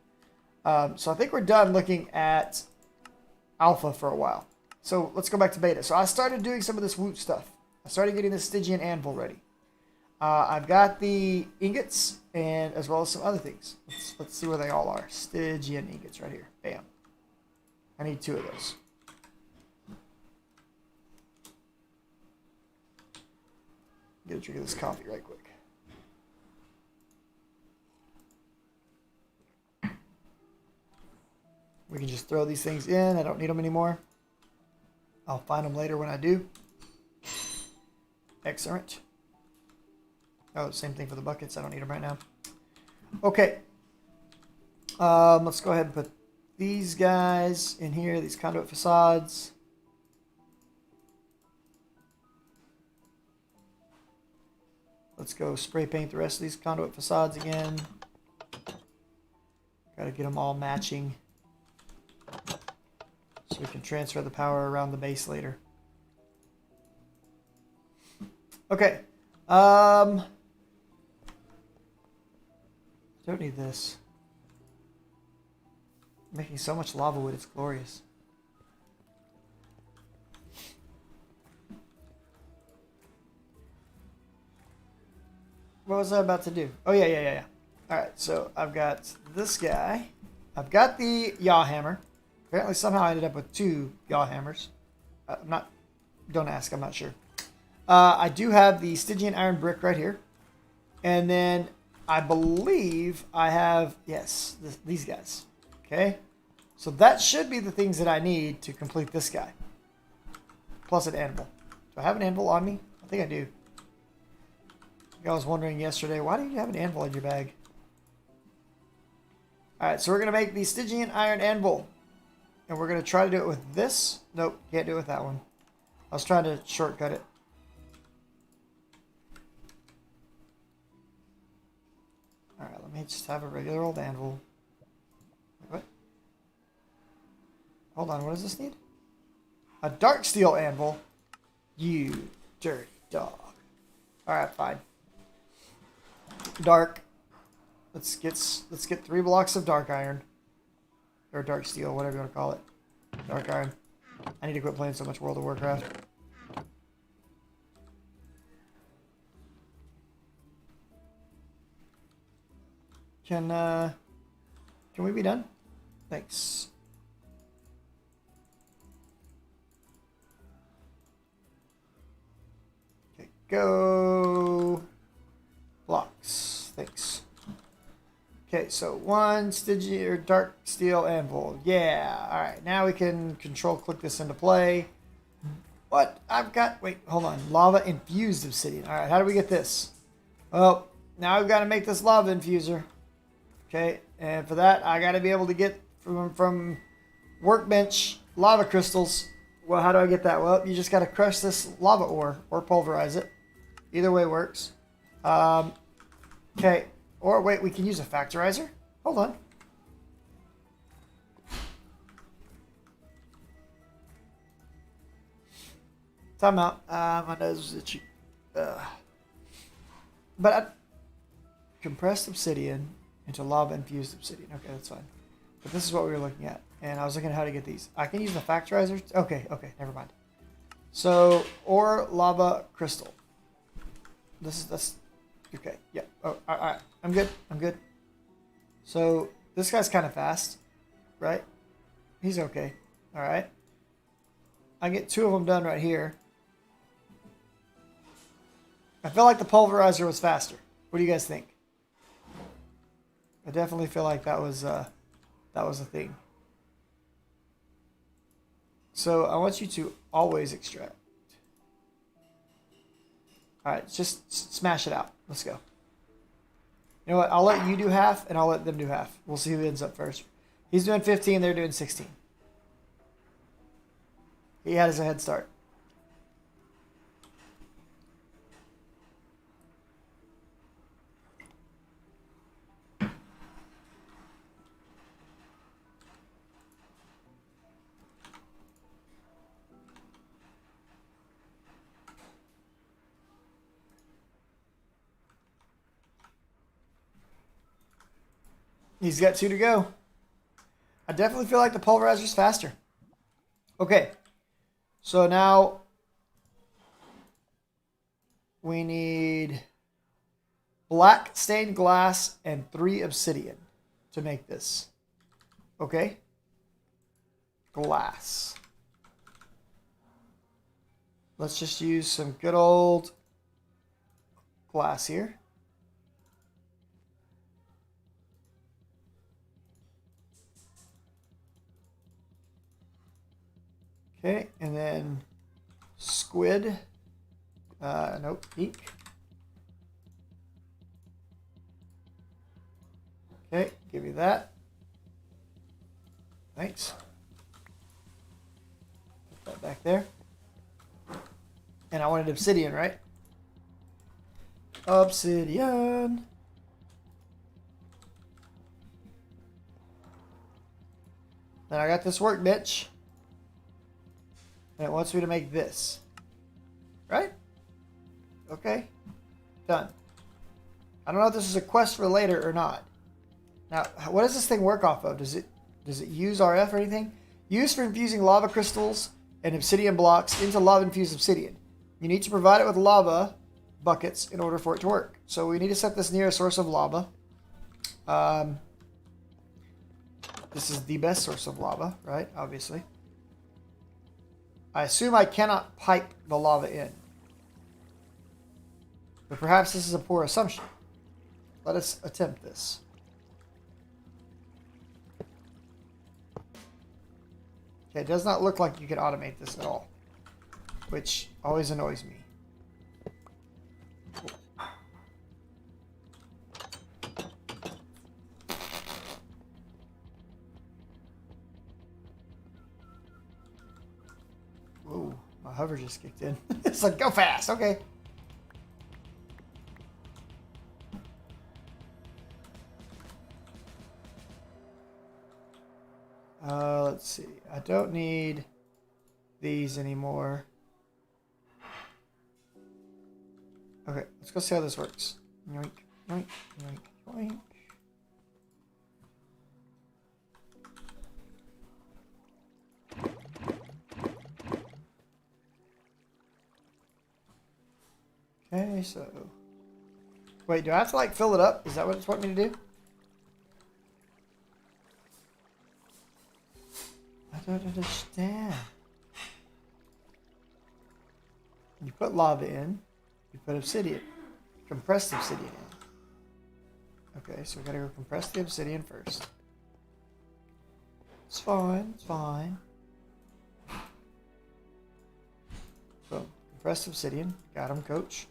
So I think we're done looking at alpha for a while. So let's go back to beta. So I started doing some of this woot stuff. I started getting this Stygian Anvil ready. I've got the ingots and as well as some other things. Let's see where they all are. Stygian ingots right here. Bam. I need 2 of those. Get a drink of this coffee right quick. We can just throw these things in. I don't need them anymore. I'll find them later when I do. Excellent. Oh, same thing for the buckets. I don't need them right now. Okay. Let's go ahead and put these guys in here. These conduit facades. Let's go spray paint the rest of these conduit facades again. Got to get them all matching. So we can transfer the power around the base later. Okay. Don't need this. I'm making so much lava wood, it's glorious. What was I about to do? Oh, yeah. Alright, so I've got this guy. I've got the yaw hammer. Apparently somehow I ended up with 2 yaw hammers. Don't ask, I'm not sure. I do have the Stygian iron brick right here. And then I believe I have, yes, these guys. Okay. So that should be the things that I need to complete this guy. Plus an anvil. Do I have an anvil on me? I think I do. I was wondering yesterday, why do you have an anvil in your bag? Alright, so we're going to make the Stygian iron anvil. And we're going to try to do it with this. Nope, can't do it with that one. I was trying to shortcut it. Alright, let me just have a regular old anvil. What? Hold on, what does this need? A dark steel anvil? You dirty dog. Alright, fine. Dark. Let's get 3 blocks of dark iron. Or dark steel, whatever you want to call it. Dark iron. I need to quit playing so much World of Warcraft. Can we be done? Thanks. Okay, go. Blocks. Thanks. Okay, so 1 Stygian or dark steel anvil. Yeah. All right. Now we can control click this into play. What? I've got. Wait. Hold on. Lava infused obsidian. All right. How do we get this? Well, now I've got to make this lava infuser. Okay. And for that, I got to be able to get from workbench lava crystals. Well, how do I get that? Well, you just got to crush this lava ore or pulverize it. Either way works. Okay. Or wait, we can use a factorizer? Hold on. Time out. My nose is itchy. Compressed obsidian into lava infused obsidian. Okay, that's fine. But this is what we were looking at. And I was looking at how to get these. I can use the factorizer. Okay, never mind. So, ore lava crystal. That's okay, yeah. Oh, all right. I'm good. So, this guy's kind of fast, right? He's okay. All right. I get 2 of them done right here. I feel like the pulverizer was faster. What do you guys think? I definitely feel like that was a thing. So, I want you to always extract. All right, just smash it out. Let's go. You know what? I'll let you do half, and I'll let them do half. We'll see who ends up first. He's doing 15. They're doing 16. He had a head start. He's got 2 to go. I definitely feel like the pulverizer's faster. Okay. So now we need black stained glass and 3 obsidian to make this. Okay? Glass. Let's just use some good old glass here. Okay, and then squid. Nope, ink. Okay, give me that. Thanks. Put that back there. And I wanted obsidian, right? Obsidian. Then I got this workbench. And it wants me to make this. Right? Okay. Done. I don't know if this is a quest for later or not. Now, what does this thing work off of? Does it use RF or anything? Used for infusing lava crystals and obsidian blocks into lava-infused obsidian. You need to provide it with lava buckets in order for it to work. So we need to set this near a source of lava. This is the best source of lava, right? Obviously. I assume I cannot pipe the lava in. But perhaps this is a poor assumption. Let us attempt this. Okay, it does not look like you can automate this at all, which always annoys me. Whoa, my hover just kicked in. It's like, go fast, okay. Let's see. I don't need these anymore. Okay, let's go see how this works. Yoink, yoink, yoink, yoink. Okay, so... Wait, do I have to, like, fill it up? Is that what it's wanting me to do? I don't understand. You put lava in. You put obsidian. Compressed obsidian in. Okay, so we gotta go compress the obsidian first. It's fine, it's fine. Boom. Compressed obsidian. Got him, coach.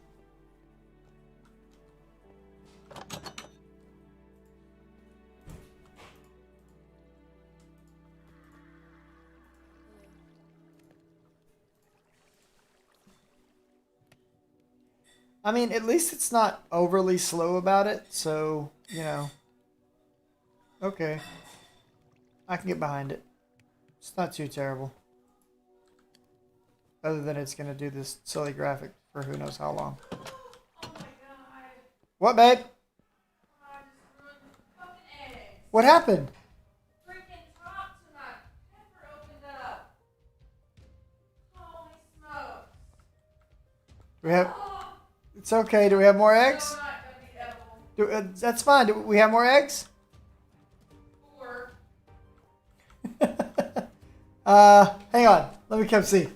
I mean, at least it's not overly slow about it, so, you know. Okay. I can get behind it. It's not too terrible. Other than it's going to do this silly graphic for who knows how long. Oh my god. What, babe? I just ruined the fucking eggs. What happened? Freaking top to my pepper opened up. Holy smokes. We have... Oh, It's okay. Do we have more eggs? so not gonna be edible. That's fine. Do we have more eggs? 4. Hang on. Let me come see.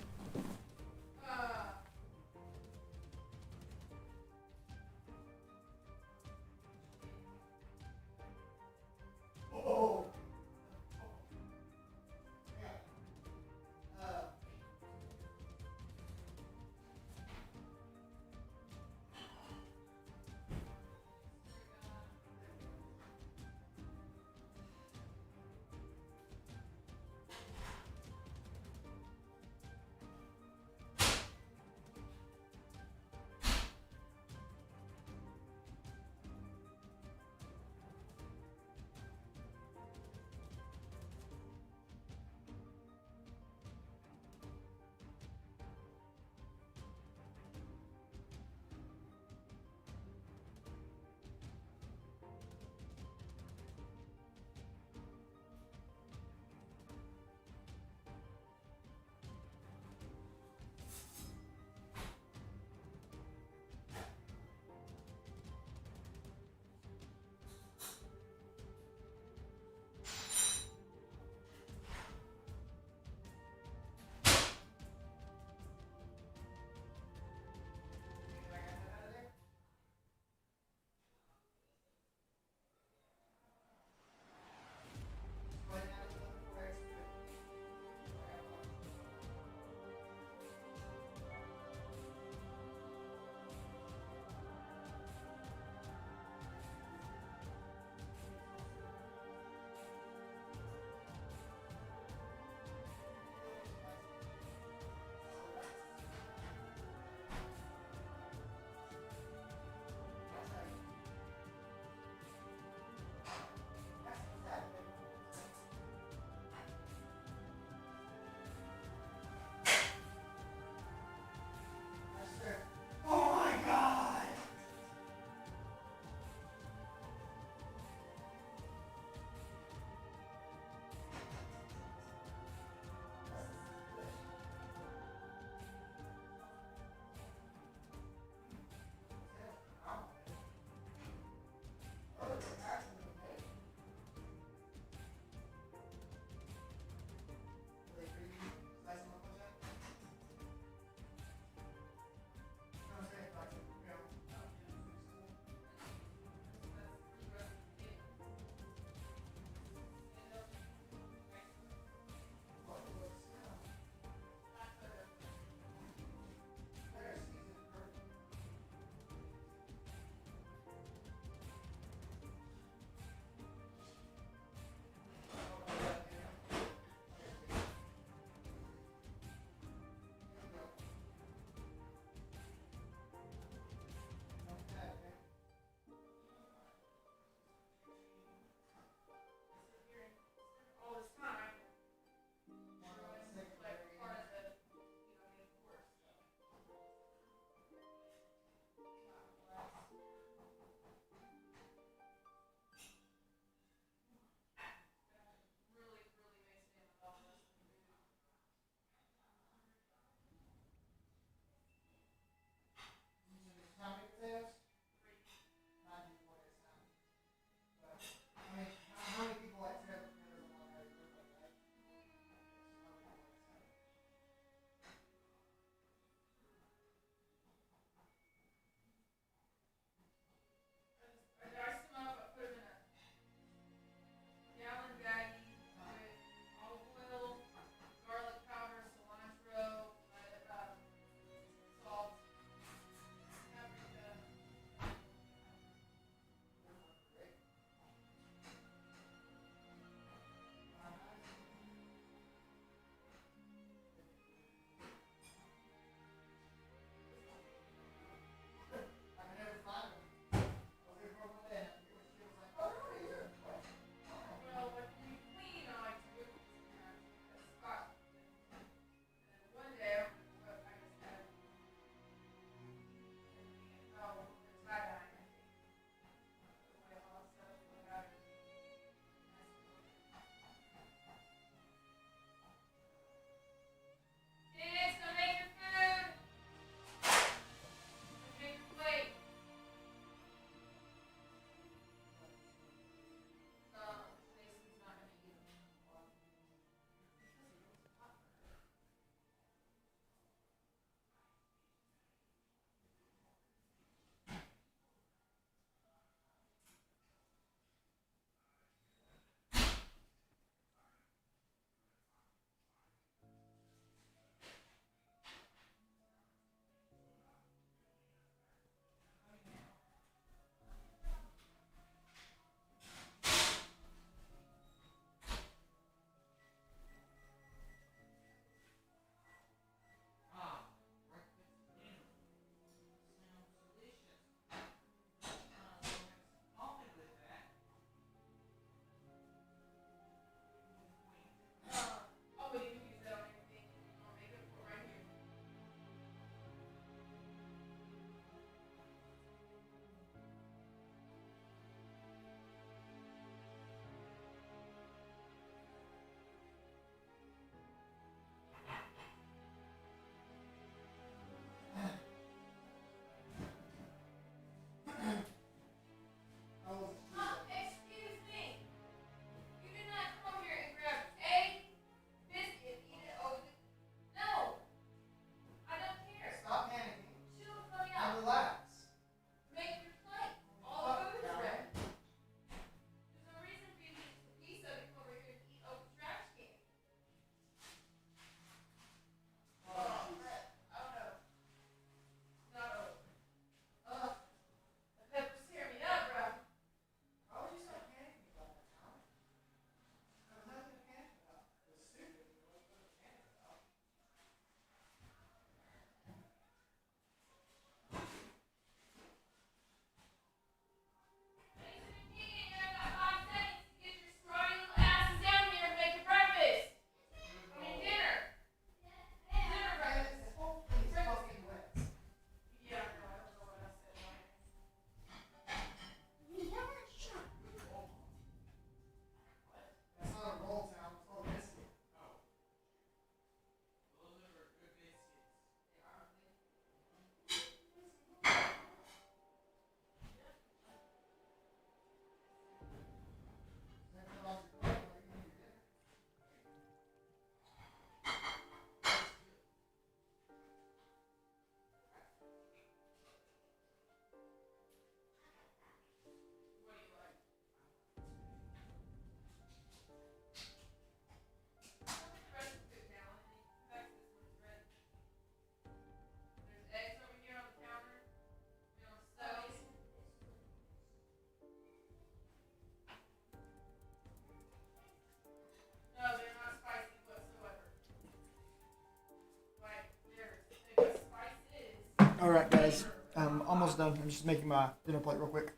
Alright, guys. I'm almost done. I'm just making my dinner plate real quick.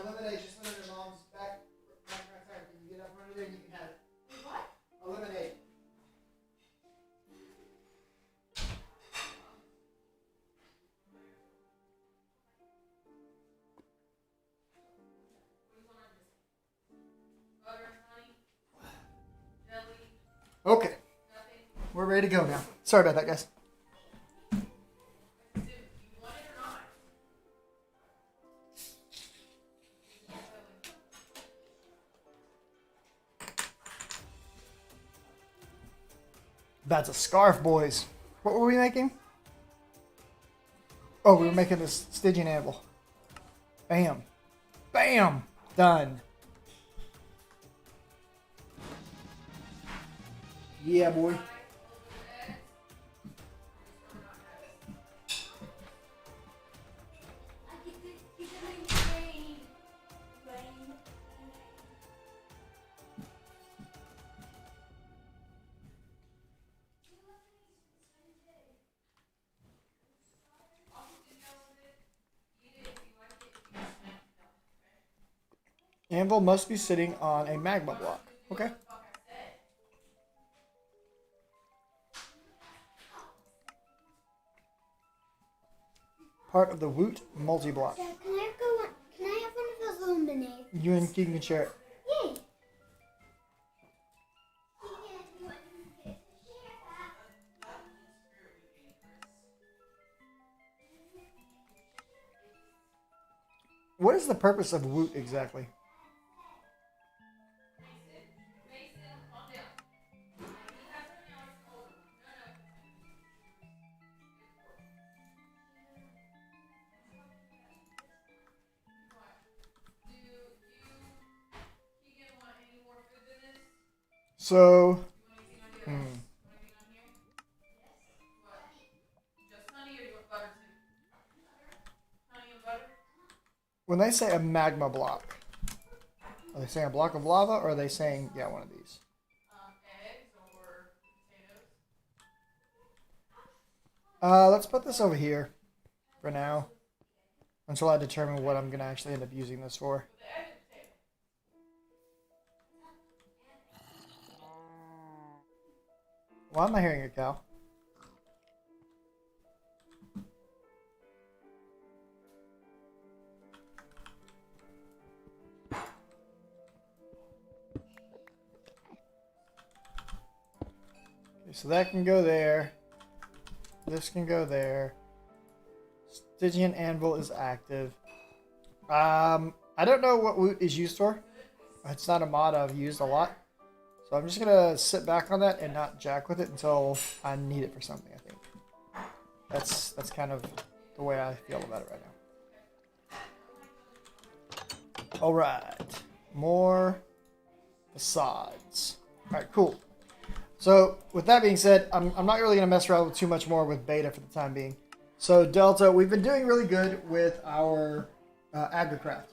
Lemonade, just went in your mom's back right. Can you get up under there and you can have it? What? A lemonade. Okay. We're ready to go now. Sorry about that, guys. That's a scarf, boys. What were we making? Oh, we were making this Stygian Anvil. Bam. Bam. Done. Yeah, boy. Anvil must be sitting on a magma block. Okay. Part of the Woot multi-block. Dad, can I have one of those lemonades? You and Keegan can share it. Yay! What is the purpose of Woot exactly? So, when they say a magma block, are they saying a block of lava, or are they saying, yeah, one of these? Eggs or potatoes. Let's put this over here for now, until I determine what I'm going to actually end up using this for. Why am I hearing a cow? Okay, so that can go there. This can go there. Stygian Anvil is active. I don't know what Woot is used for. It's not a mod I've used a lot. So I'm just going to sit back on that and not jack with it until I need it for something, I think. That's kind of the way I feel about it right now. Alright. More facades. Alright, cool. So with that being said, I'm not really going to mess around with too much more with beta for the time being. So Delta, we've been doing really good with our agricraft.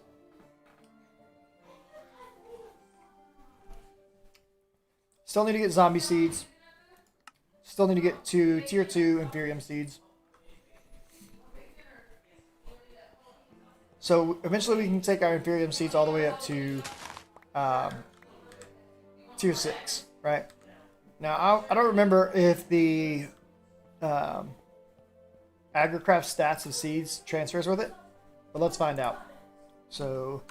Still need to get zombie seeds. Still need to get to tier 2 Inferium seeds. So eventually we can take our Inferium seeds all the way up to tier 6, right? Now, I don't remember if the agricraft stats of seeds transfers with it, but let's find out. So,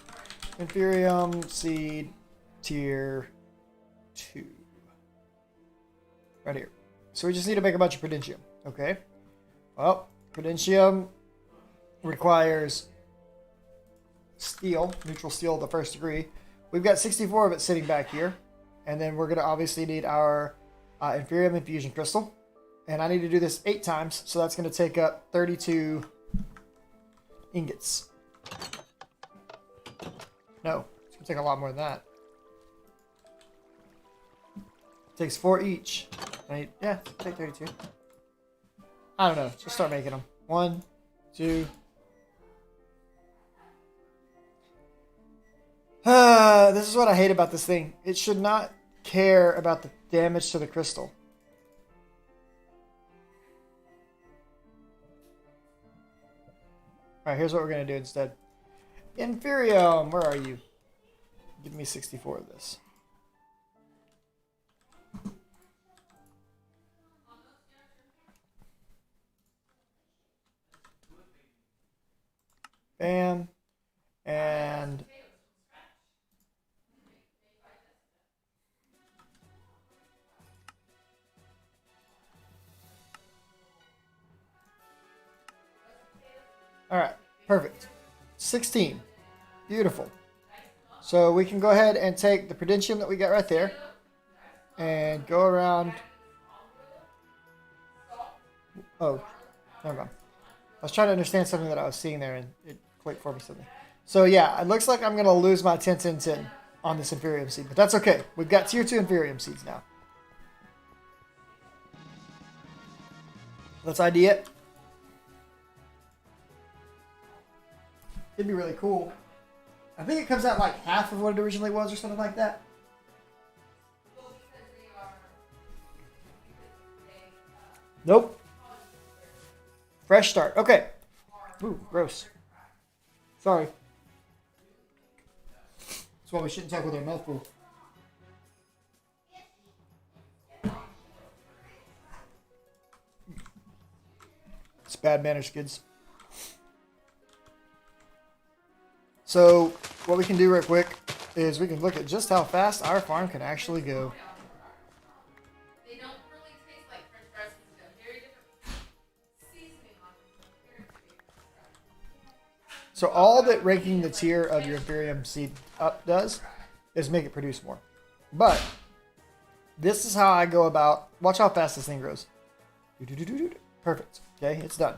Inferium seed tier 2. Right here. So we just need to make a bunch of Prudentium. Okay. Well, Prudentium requires steel, neutral steel of the first degree. We've got 64 of it sitting back here. And then we're going to obviously need our Inferium Infusion Crystal. And I need to do this 8 times, so that's going to take up 32 ingots. No, it's going to take a lot more than that. It takes 4 each. Yeah, take 32. I don't know. Just start making them. 1, 2. This is what I hate about this thing. It should not care about the damage to the crystal. Alright, here's what we're going to do instead. Inferium, where are you? Give me 64 of this. Bam. And all right, perfect. 16. Beautiful. So we can go ahead and take the Prudentium that we got right there and go around. Oh, never mind. I was trying to understand something that I was seeing there and it clicked for me something. So yeah, it looks like I'm going to lose my 10-10-10 on this Inferium seed, but that's okay. We've got tier 2 Inferium seeds now. Let's ID it. It'd be really cool. I think it comes out like half of what it originally was or something like that. Nope. Fresh start. Okay. Ooh, gross. Sorry. That's why we shouldn't talk with our mouth full. It's bad manners, kids. So what we can do real quick is we can look at just how fast our farm can actually go. They don't really taste like French fries. They have very different seasoning on them. So all that ranking the tier of your Inferium seed up does is make it produce more. But this is how I go about. Watch how fast this thing grows. Perfect. Okay, it's done.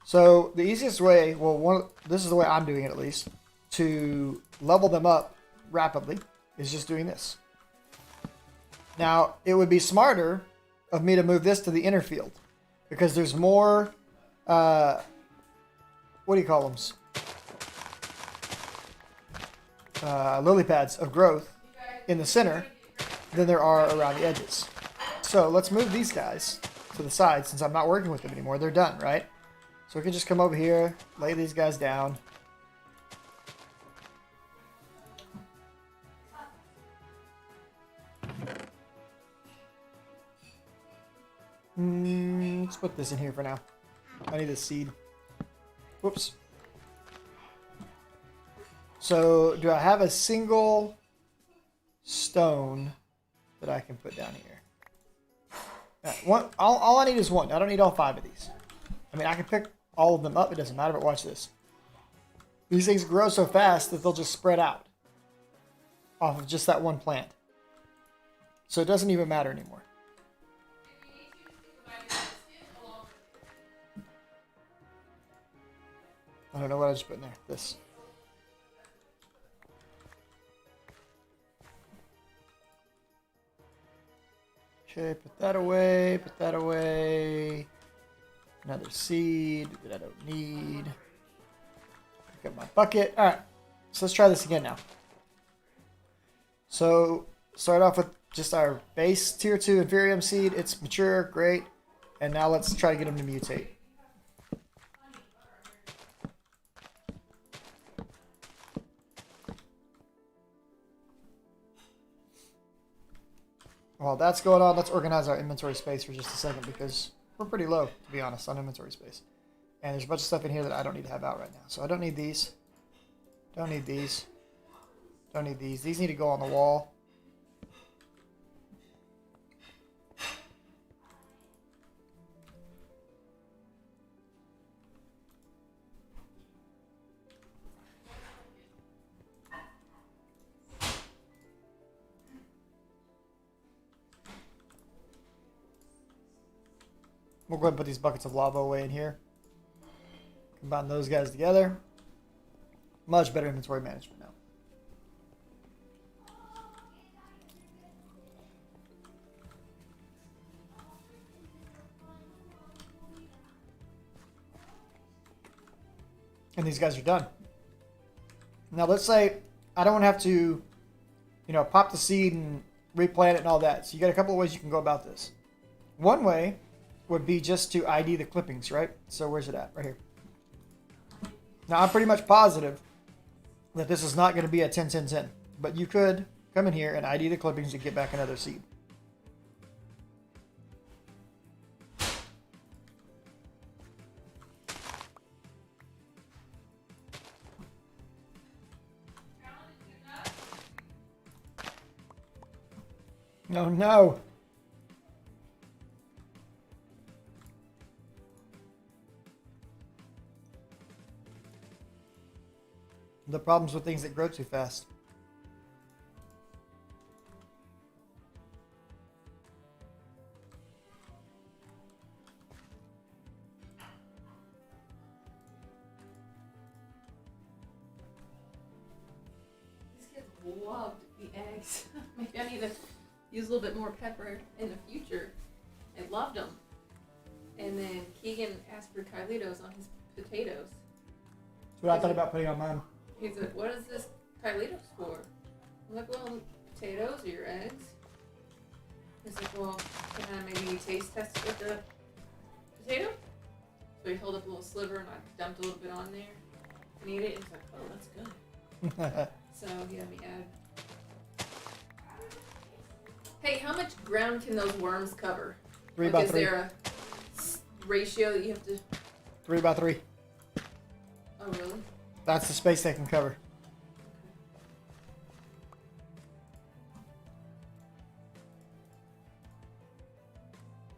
So the easiest way, well, this is the way I'm doing it at least, to level them up rapidly is just doing this. Now, it would be smarter of me to move this to the inner field because there's more, what do you call them? Lily pads of growth in the center than there are around the edges. So let's move these guys to the side since I'm not working with them anymore. They're done, right? So we can just come over here, lay these guys down. Let's put this in here for now. I need a seed. Whoops. So do I have a single stone that I can put down here? All I need is one. I don't need all 5 of these. I mean, I can pick all of them up. It doesn't matter, but watch this. These things grow so fast that they'll just spread out off of just that one plant. So it doesn't even matter anymore. I don't know what I just put in there. This. Okay, put that away, put that away. Another seed that I don't need. Pick up my bucket. All right, so let's try this again now. So start off with just our base tier 2 Inferium seed. It's mature, great. And now let's try to get them to mutate. While that's going on, let's organize our inventory space for just a second because we're pretty low, to be honest, on inventory space. And there's a bunch of stuff in here that I don't need to have out right now. So I don't need these. Don't need these. Don't need these. These need to go on the wall. We'll go ahead and put these buckets of lava away in here. Combine those guys together. Much better inventory management now. And these guys are done. Now let's say I don't have to, pop the seed and replant it and all that. So you got a couple of ways you can go about this. One way would be just to ID the clippings, right? So where's it at? Right here. Now I'm pretty much positive that this is not going to be a 10-10-10. But you could come in here and ID the clippings to get back another seed. Oh no! The problems with things that grow too fast. These kids loved the eggs. Maybe I need to use a little bit more pepper in the future. They loved them. And then Keegan asked for Kylitos on his potatoes. That's what I thought about putting on mine. He's like, what is this Kylitos for? I'm like, well, potatoes or your eggs? He's like, well, can I maybe taste test it with the potato? So he held up a little sliver and I dumped a little bit on there and ate it. And he's like, oh, that's good. So he had me add. Hey, how much ground can those worms cover? 3 like, by is 3. there a ratio that you have to? 3 by 3. Oh, really? That's the space they can cover.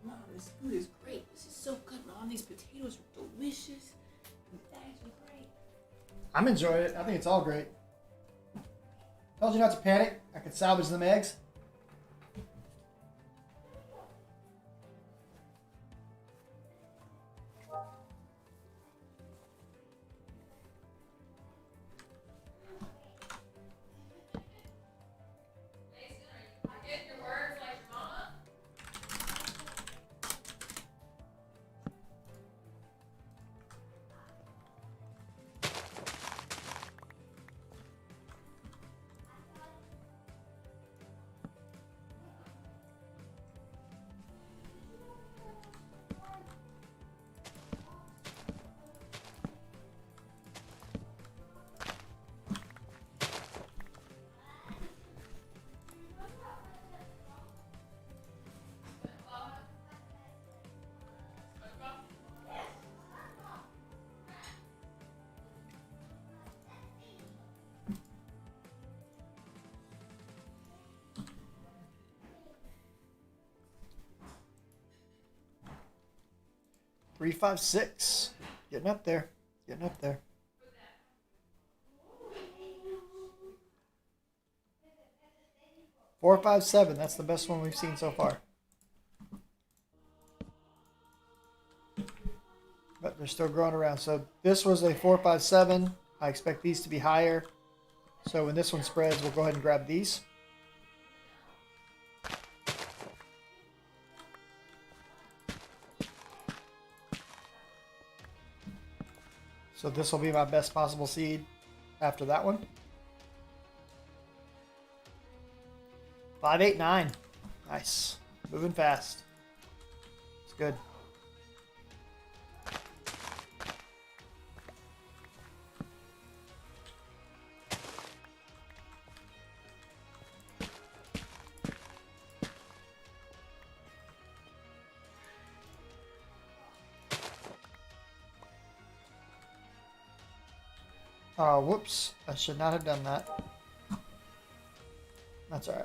Mom, this food is great. This is so good, Mom. These potatoes are delicious. The eggs are great. I'm enjoying it. I think it's all great. Told you not to panic. I could salvage them eggs. Three, 5, 6. Getting up there. Getting up there. Four, 5, 7. That's the best one we've seen so far. But they're still growing around. So this was a 4, 5, 7. I expect these to be higher. So when this one spreads, we'll go ahead and grab these. So this will be my best possible seed after that one. 5, 8, 9. Nice. Moving fast. It's good. Oh, whoops. I should not have done that. That's alright.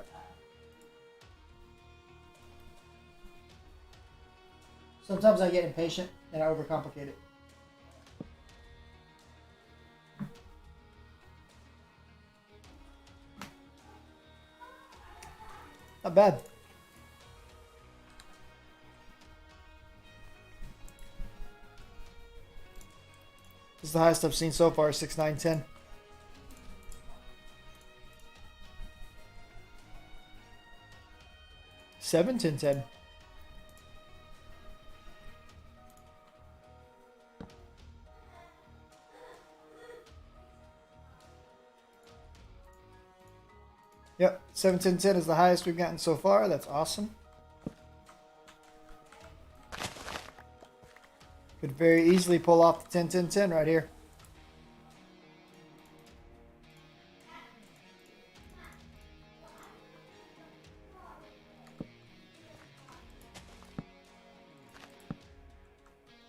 Sometimes I get impatient and I overcomplicate it. Not bad. is the highest I've seen so far, 6, 9, 10. Seven, 10, 10. Yep, 7, 10, 10 is the highest we've gotten so far. That's awesome. Could very easily pull off the 10, 10, 10 right here.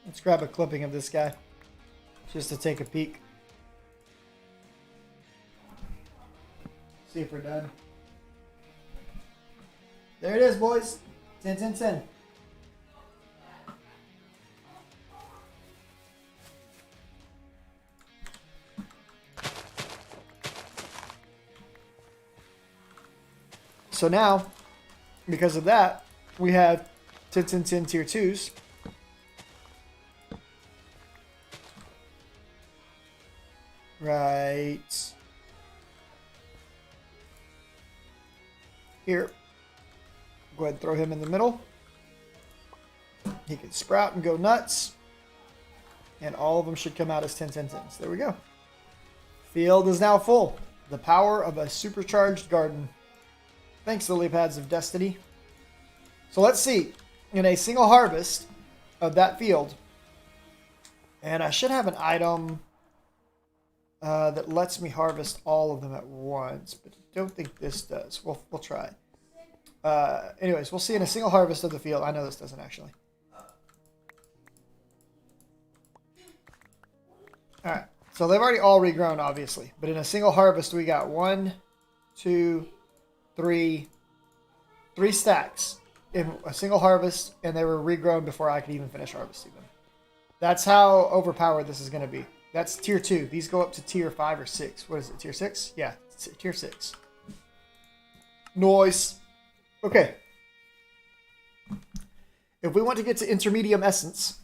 Let's grab a clipping of this guy just to take a peek. See if we're done. There it is, boys. 10, 10, 10. So now, because of that, we have 10, 10, 10 tier 2s. Right here. Go ahead and throw him in the middle. He can sprout and go nuts. And all of them should come out as 10, 10, 10s. There we go. Field is now full. The power of a supercharged garden. Thanks, Lily Pads of Destiny. So let's see. In a single harvest of that field, and I should have an item that lets me harvest all of them at once, but I don't think this does. We'll try. Anyways, we'll see in a single harvest of the field. I know this doesn't actually. Alright, so they've already all regrown, obviously. But in a single harvest, we got 1, 2, 3 stacks in a single harvest, and they were regrown before I could even finish harvesting them. That's how overpowered this is going to be. That's tier 2. These go up to tier 5 or 6. What is it, tier 6? Yeah, tier 6. Nice. Okay. If we want to get to intermedium essence,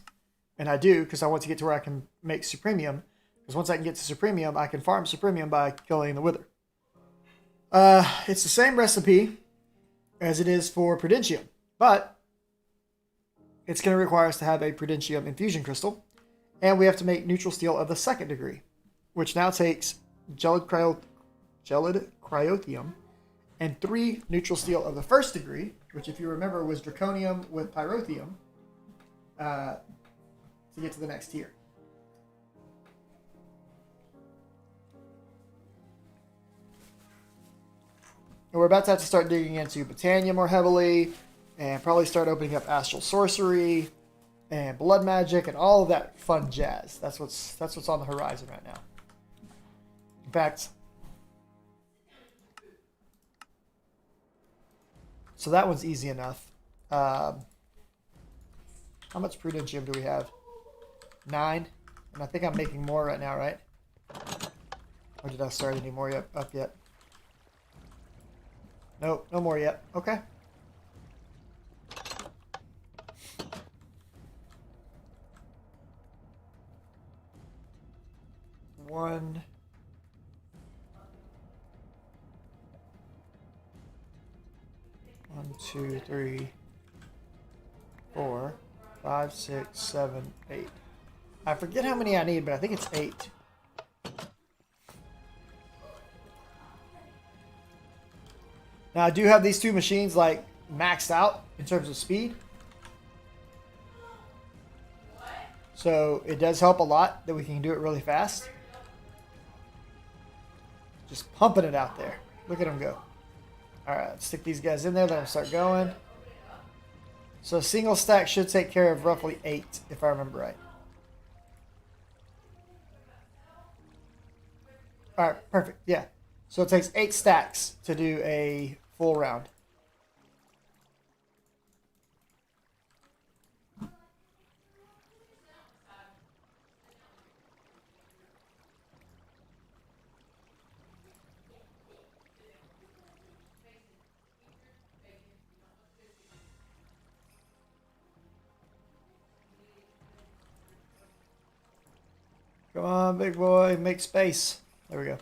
and I do, because I want to get to where I can make supremium, because once I can get to supremium, I can farm supremium by killing the wither. It's the same recipe as it is for prudentium, but it's going to require us to have a prudentium infusion crystal, and we have to make neutral steel of the 2nd degree, which now takes gelid cryothium and 3 neutral steel of the 1st degree, which, if you remember, was draconium with pyrotheum, to get to the next tier. And we're about to have to start digging into Botania more heavily, and probably start opening up astral sorcery and blood magic and all of that fun jazz. That's what's on the horizon right now. In fact, so that one's easy enough. How much prudentium do we have? 9, and I think I'm making more right now, right? Or did I start any more up yet? Nope, no more yet. Okay. One. 1, 2, 3, 4, 5, 6, 7, 8. I forget how many I need, but I think it's 8. Now, I do have these 2 machines, like, maxed out in terms of speed. So, it does help a lot that we can do it really fast. Just pumping it out there. Look at them go. Alright, let's stick these guys in there, let them start going. So, a single stack should take care of roughly 8, if I remember right. Alright, perfect, yeah. So it takes 8 stacks to do a full round. Come on, big boy. Make space. There we go.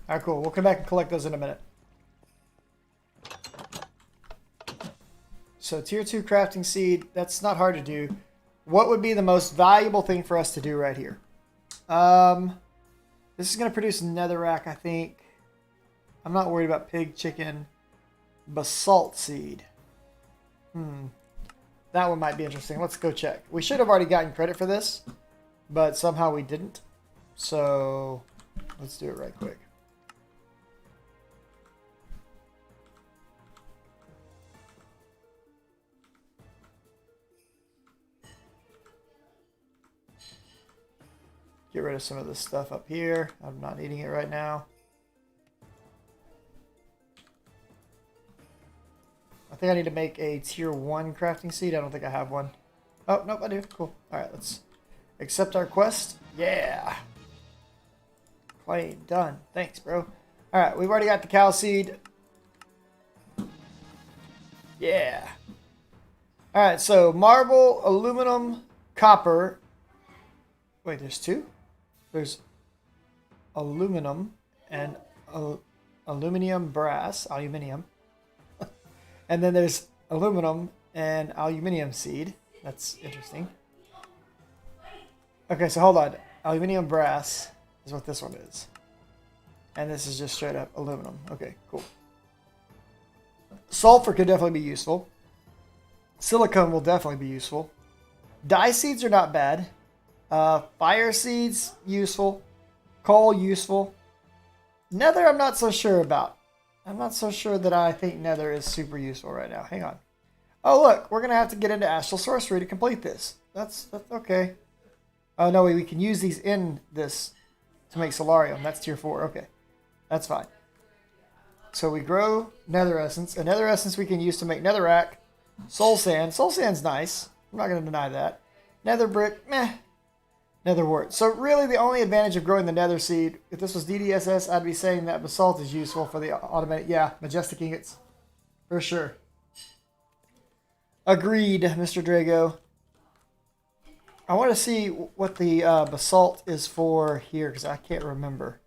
Alright, cool. We'll come back and collect those in a minute. So tier 2 crafting seed, that's not hard to do. What would be the most valuable thing for us to do right here? This is going to produce netherrack, I think. I'm not worried about pig, chicken, basalt seed. That one might be interesting. Let's go check. We should have already gotten credit for this, but somehow we didn't. So let's do it right quick. Get rid of some of this stuff up here. I'm not needing it right now. I think I need to make a tier 1 crafting seed. I don't think I have one. Oh, nope, I do. Cool. Alright, let's accept our quest. Yeah. Claim. Done. Thanks, bro. Alright, we've already got the cow seed. Yeah. Alright, so marble, aluminum, copper. Wait, there's two? There's aluminum and aluminium brass, aluminium. And then there's aluminum and aluminium seed. That's interesting. Okay, so hold on. Aluminium brass is what this one is. And this is just straight up aluminum. Okay, cool. Sulfur could definitely be useful. Silicone will definitely be useful. Dye seeds are not bad. Fire seeds, useful. Coal, useful. Nether, I'm not so sure about. I'm not so sure that I think nether is super useful right now. Hang on. Oh, look. We're going to have to get into astral sorcery to complete this. That's okay. Oh, no. We can use these in this to make solarium. That's tier 4. Okay. That's fine. So we grow nether essence. A nether essence we can use to make netherrack. Soul sand. Soul sand's nice. I'm not going to deny that. Nether brick. Meh. Nether wart. So really the only advantage of growing the nether seed, if this was DDSS, I'd be saying that basalt is useful for the automated, yeah, majestic ingots. For sure. Agreed, Mr. Drago. I want to see what the basalt is for here, because I can't remember.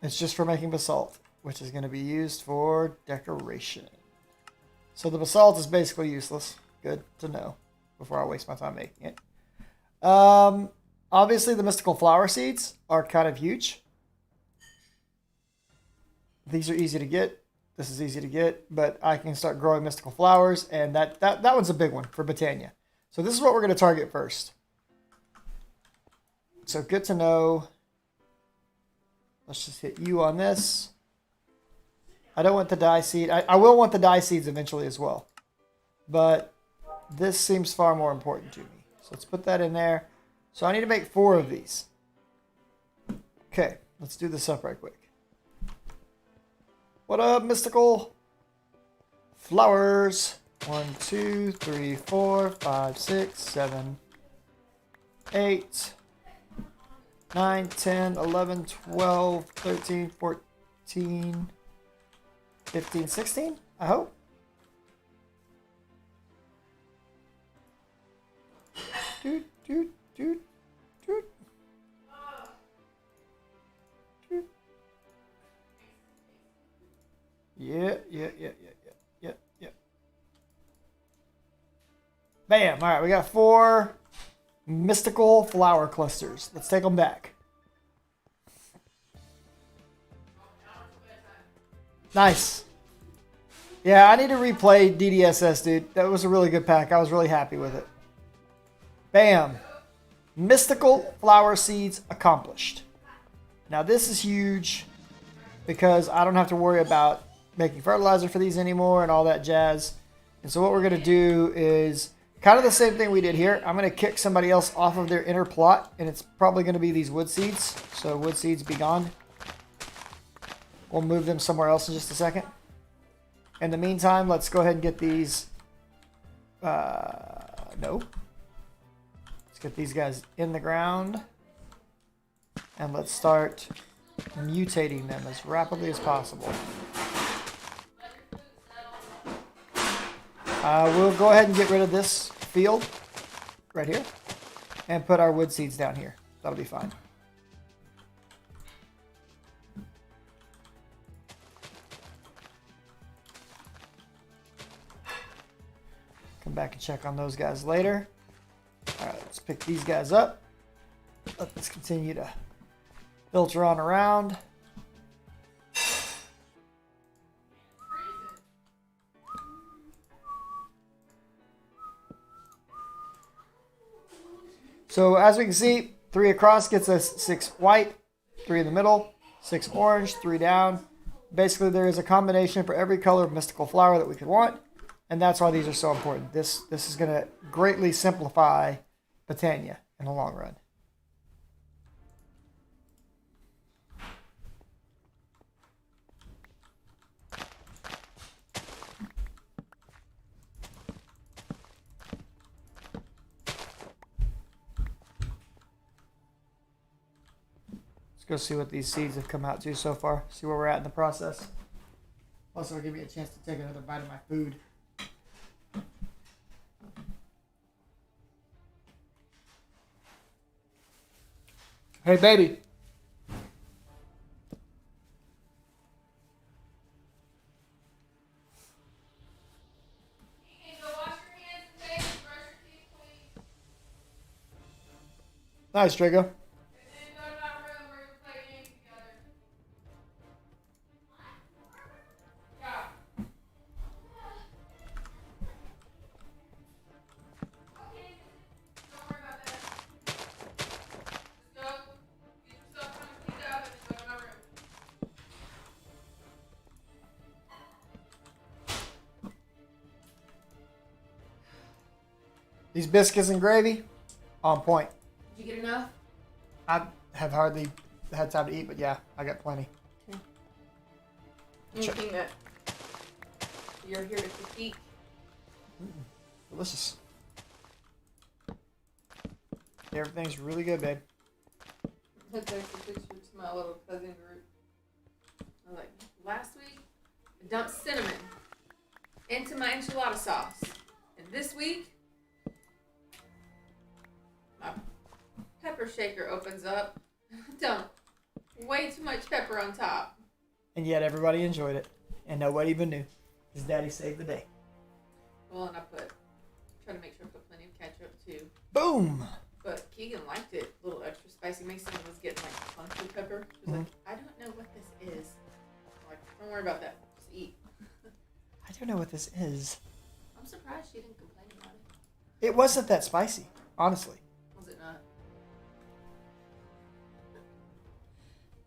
It's just for making basalt, which is going to be used for decoration. So the basalt is basically useless. Good to know before I waste my time making it. Obviously, the mystical flower seeds are kind of huge. These are easy to get. This is easy to get, but I can start growing mystical flowers, and that one's a big one for Botania. So this is what we're going to target first. So good to know. Let's just hit U on this. I don't want the dye seed. I will want the dye seeds eventually as well. But this seems far more important to me. So let's put that in there. So I need to make 4 of these. Okay, let's do this up right quick. What up, mystical flowers? 1, 2, 3, 4, 5, 6, 7, 8, 9, 10, 11, 12, 13, 14... 15, 16, I hope. Doot, doot, doot, doot. Doot. Yeah. Bam! Alright, we got 4 mystical flower clusters. Let's take them back. Nice. Yeah, I need to replay DDSS, dude. That was a really good pack. I was really happy with it. Bam. Mystical flower seeds accomplished. Now this is huge because I don't have to worry about making fertilizer for these anymore and all that jazz. And so what we're going to do is kind of the same thing we did here. I'm going to kick somebody else off of their inner plot, and it's probably going to be these wood seeds. So wood seeds be gone. We'll move them somewhere else in just a second. In the meantime, let's go ahead and get these. No. Let's get these guys in the ground. And let's start mutating them as rapidly as possible. We'll go ahead and get rid of this field right here and put our wood seeds down here. That'll be fine. Come back and check on those guys later. All right, let's pick these guys up. Let this continue to filter on around. So as we can see, 3 across gets us 6 white, 3 in the middle, 6 orange, 3 down. Basically, there is a combination for every color of mystical flower that we could want, and that's why these are so important. This is going to greatly simplify Botania in the long run. Go see what these seeds have come out to so far. See where we're at in the process. Also, it'll give me a chance to take another bite of my food. Hey, baby. Nice, Drago. These biscuits and gravy, on point. Did you get enough? I have hardly had time to eat, but yeah, I got plenty. Okay. Anything that you're here to critique? Delicious. Everything's really good, babe. I texted a picture to my little cousin group. I was like, last week, I dumped cinnamon into my enchilada sauce. And this week, my pepper shaker opens up. Dump way too much pepper on top. And yet everybody enjoyed it. And nobody even knew. His daddy saved the day. Well, and try to make sure I put plenty of ketchup too. Boom! But Keegan liked it a little extra spicy. Mason was getting like punchy pepper. She was like, I don't know what this is. I'm like, don't worry about that. Just eat. I don't know what this is. I'm surprised she didn't complain about it. It wasn't that spicy, honestly. Was it not?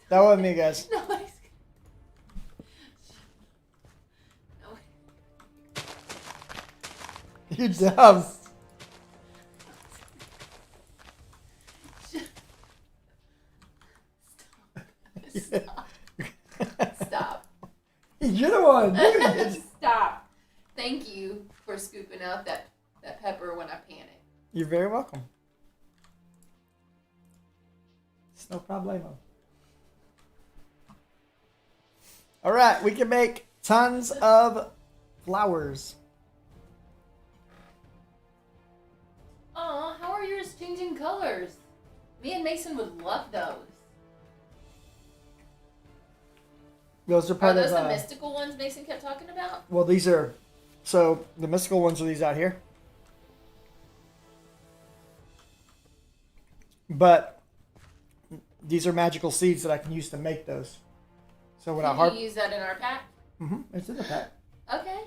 That wasn't me, guys. Nobody's. You're dumb. Stop. You're the one. Stop. Thank you for scooping out that pepper when I panic. You're very welcome. It's no problemo. All right, we can make tons of flowers. Aw, how are yours changing colors? Me and Mason would love those. Those are Are part those of the mystical ones Mason kept talking about? Well, these are. So the mystical ones are these out here. But these are magical seeds that I can use to make those. So when Can you use that in our pack? It's in the pack. Okay.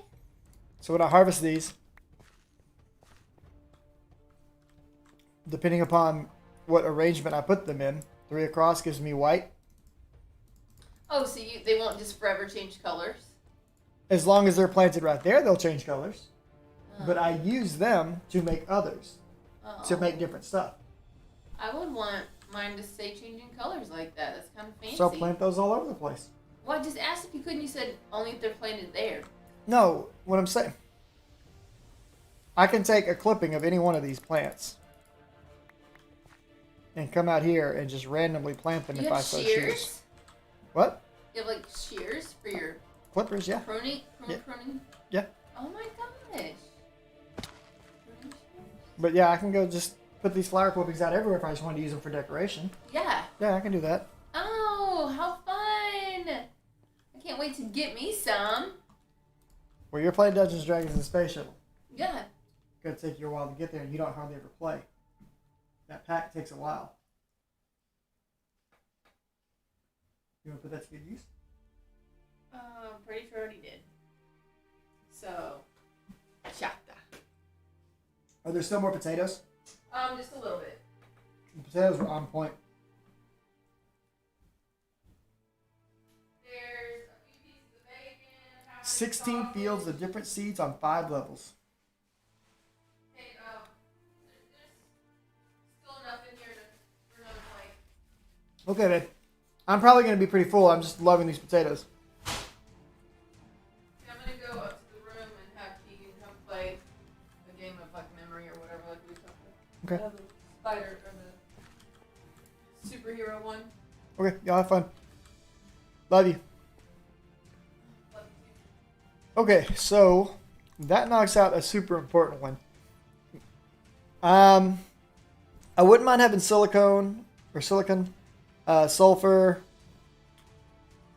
So when I harvest these, depending upon what arrangement I put them in, 3 across gives me white. Oh, so they won't just forever change colors? As long as they're planted right there, they'll change colors. Oh. But I use them to make others, to make different stuff. I would want mine to stay changing colors like that. That's kind of fancy. So plant those all over the place. Well, I just asked if you couldn't. You said only if they're planted there. No, what I'm saying, I can take a clipping of any one of these plants and come out here and just randomly plant them if I so choose. What? You have like shears for your Clippers, yeah. pruning? Yeah. Pruning? Yeah. Oh my gosh. But yeah, I can go just put these flower clippings out everywhere if I just wanted to use them for decoration. Yeah. Yeah, I can do that. Oh, how fun! I can't wait to get me some. Well, you're playing Dungeons and Dragons in the Space Shuttle. Yeah. It's going to take you a while to get there, and you don't hardly ever play. That pack takes a while. You want to put that to good use? Pretty sure I already did. So, chapter. Are there still more potatoes? Just a little bit. The potatoes were on point. There's a few pieces of bacon. 16 fields of different seeds on 5 levels. Hey, there's still enough in here for another plate. Okay, babe. I'm probably going to be pretty full. I'm just loving these potatoes. I'm going to go up to the room and have Keegan come play a game of like memory or whatever like we talked about. Okay. The spider or the superhero one. Okay, y'all have fun. Love you. Love you too. Okay, so that knocks out a super important one. I wouldn't mind having silicone, sulfur.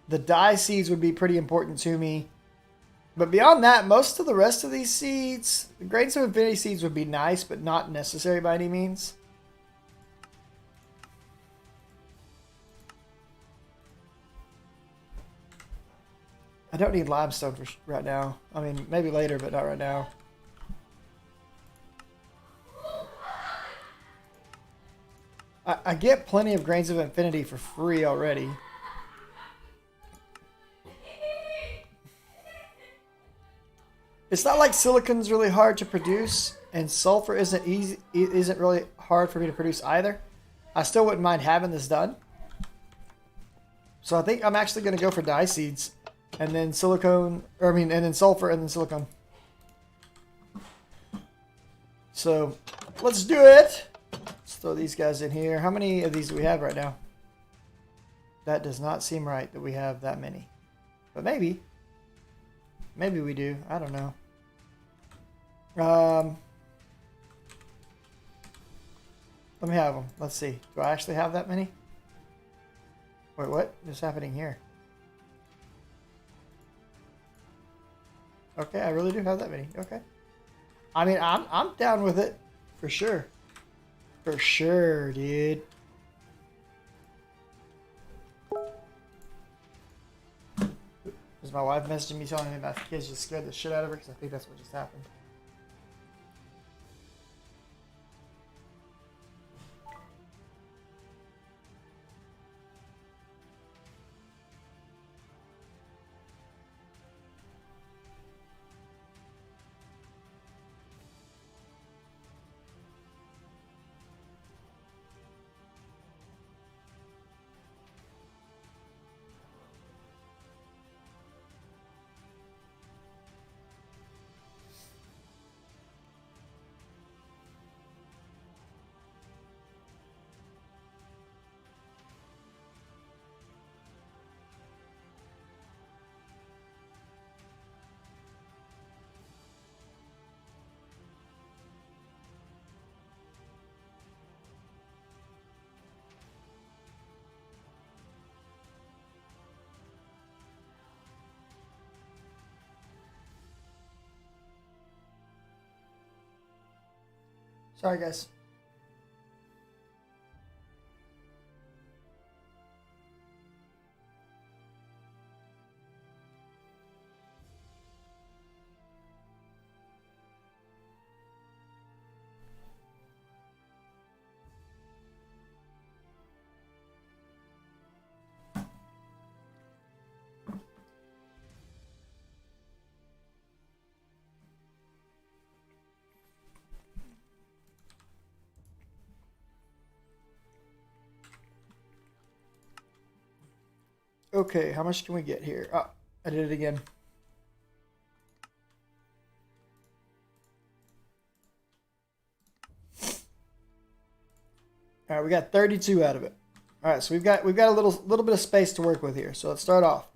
The dye seeds would be pretty important to me. But beyond that, most of the rest of these seeds, the grains of infinity seeds would be nice, but not necessary by any means. I don't need limestone for right now. I mean, maybe later, but not right now. I get plenty of grains of infinity for free already. It's not like silicon's really hard to produce, and sulfur isn't really hard for me to produce either. I still wouldn't mind having this done. So I think I'm actually going to go for dye seeds, and then and then sulfur, and then silicone. So let's do it. Let's throw these guys in here. How many of these do we have right now? That does not seem right that we have that many, but maybe. Maybe we do. I don't know. Let me have them. Let's see. Do I actually have that many? Wait, what is happening here? Okay, I really do have that many. Okay. I mean, I'm down with it for sure. For sure, dude. Is my wife messaging me telling me about the kids just scared the shit out of her? Because I think that's what just happened. Sorry, guys. Okay, how much can we get here? Oh, I did it again. All right, we got 32 out of it. All right, so we've got a little bit of space to work with here. So let's start off.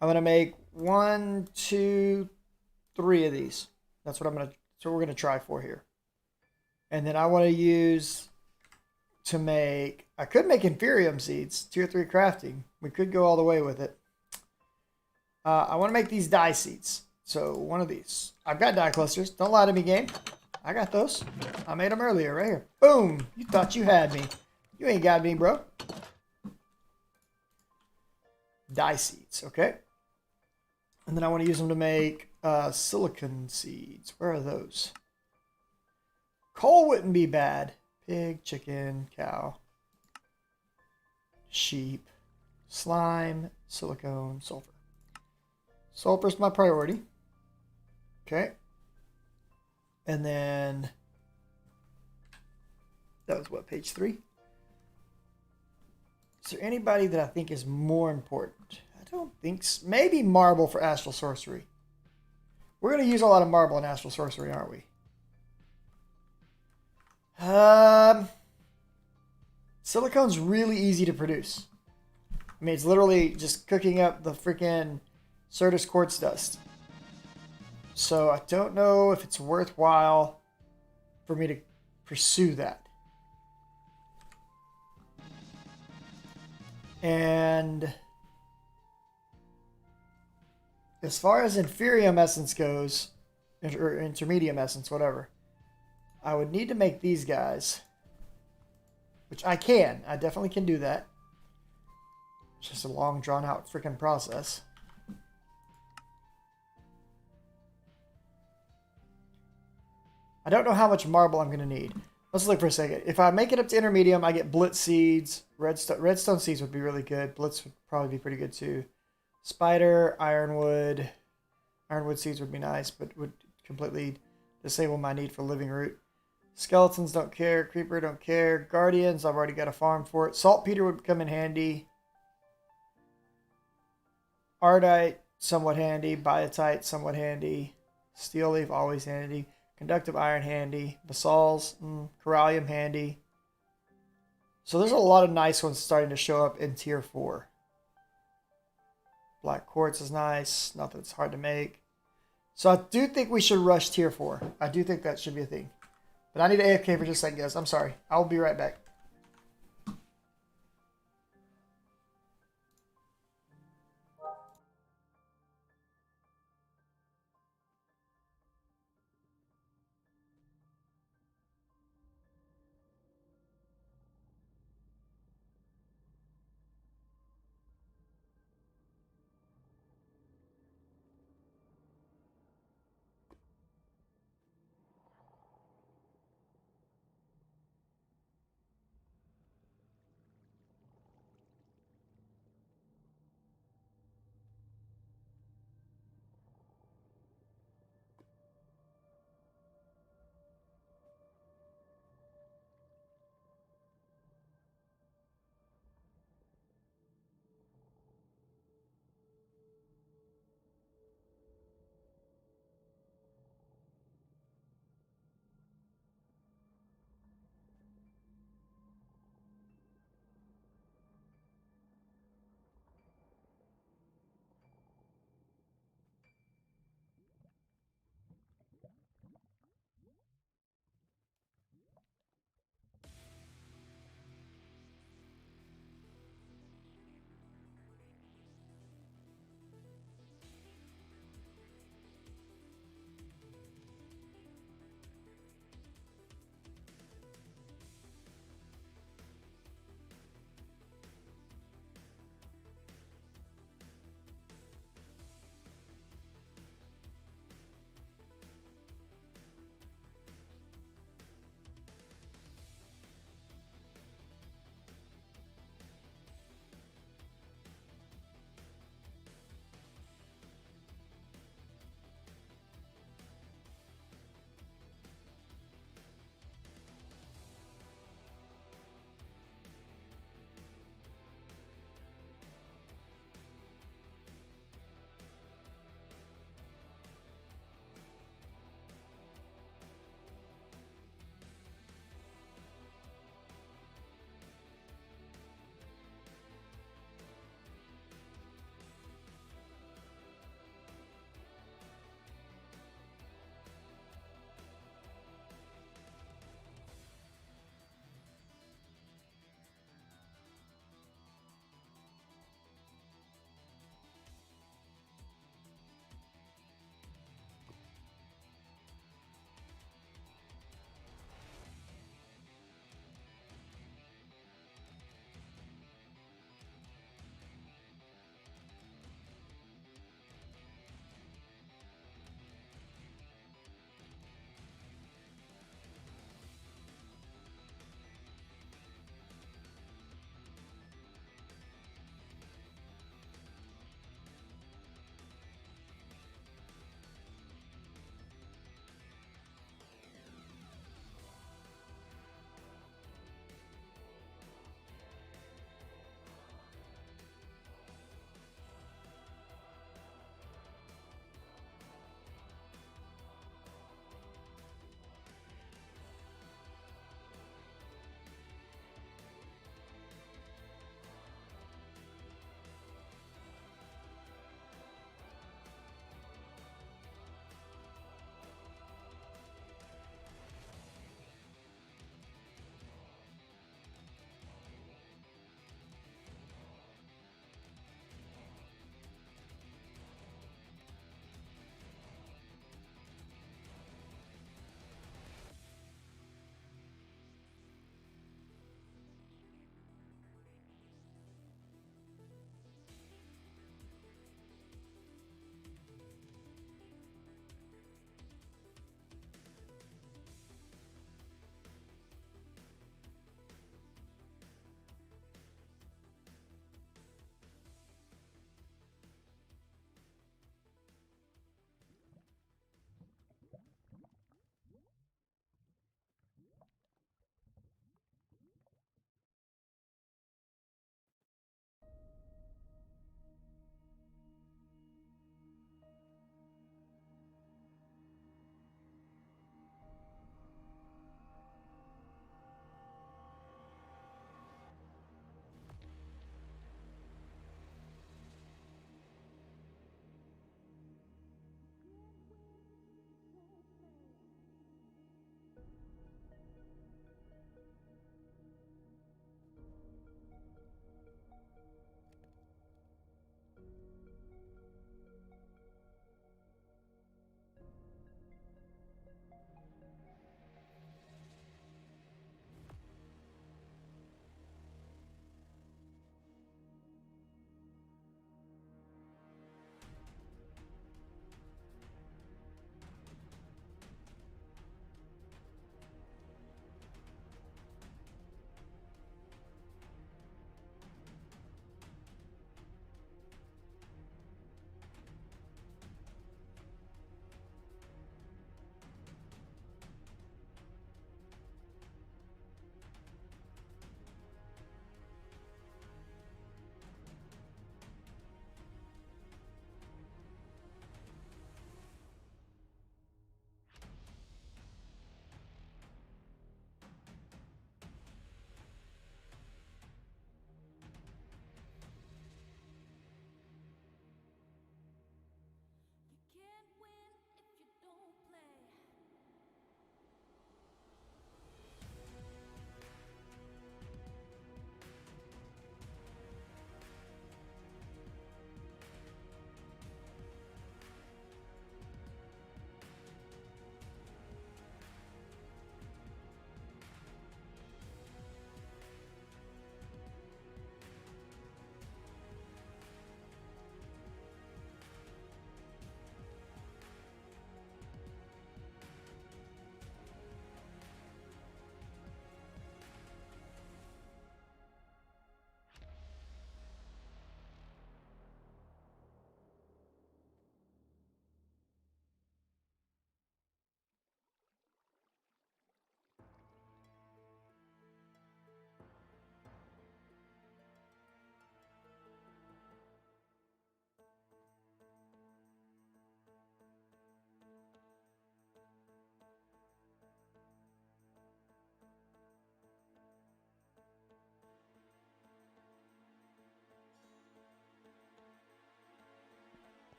I'm gonna make 1, 2, 3 of these. That's what we're gonna try for here. And then I want to use to make, I could make Inferium seeds, tier 3 crafting. We could go all the way with it. I want to make these dye seeds. So one of these. I've got dye clusters. Don't lie to me, game. I got those. I made them earlier, right here. Boom! You thought you had me. You ain't got me, bro. Dye seeds, okay. And then I want to use them to make silicon seeds. Where are those? Coal wouldn't be bad. Pig, chicken, cow, sheep, slime, silicone, sulfur. Sulfur's my priority. Okay. And then that was what, page 3? Is there anybody that I think is more important? I don't think so. Maybe marble for astral sorcery. We're going to use a lot of marble in astral sorcery, aren't we? Silicone's really easy to produce. I mean, it's literally just cooking up the freaking Certus quartz dust. So I don't know if it's worthwhile for me to pursue that. And as far as Inferium essence goes, or Intermedium essence, whatever, I would need to make these guys, which I can. I definitely can do that. It's just a long, drawn-out freaking process. I don't know how much marble I'm going to need. Let's look for a second. If I make it up to intermedium, I get blitz seeds. Redstone seeds would be really good. Blitz would probably be pretty good too. Spider, ironwood. Ironwood seeds would be nice, but would completely disable my need for living root. Skeletons don't care. Creeper don't care. Guardians, I've already got a farm for it. Saltpeter would come in handy. Ardite, somewhat handy. Biotite, somewhat handy. Steel leaf, always handy. Conductive iron, handy. Basalts, Corallium, handy. So there's a lot of nice ones starting to show up in tier 4. Black quartz is nice. Nothing that's hard to make. So I do think we should rush tier 4. I do think that should be a thing. But I need to AFK for just a second, guys. I'm sorry. I'll be right back.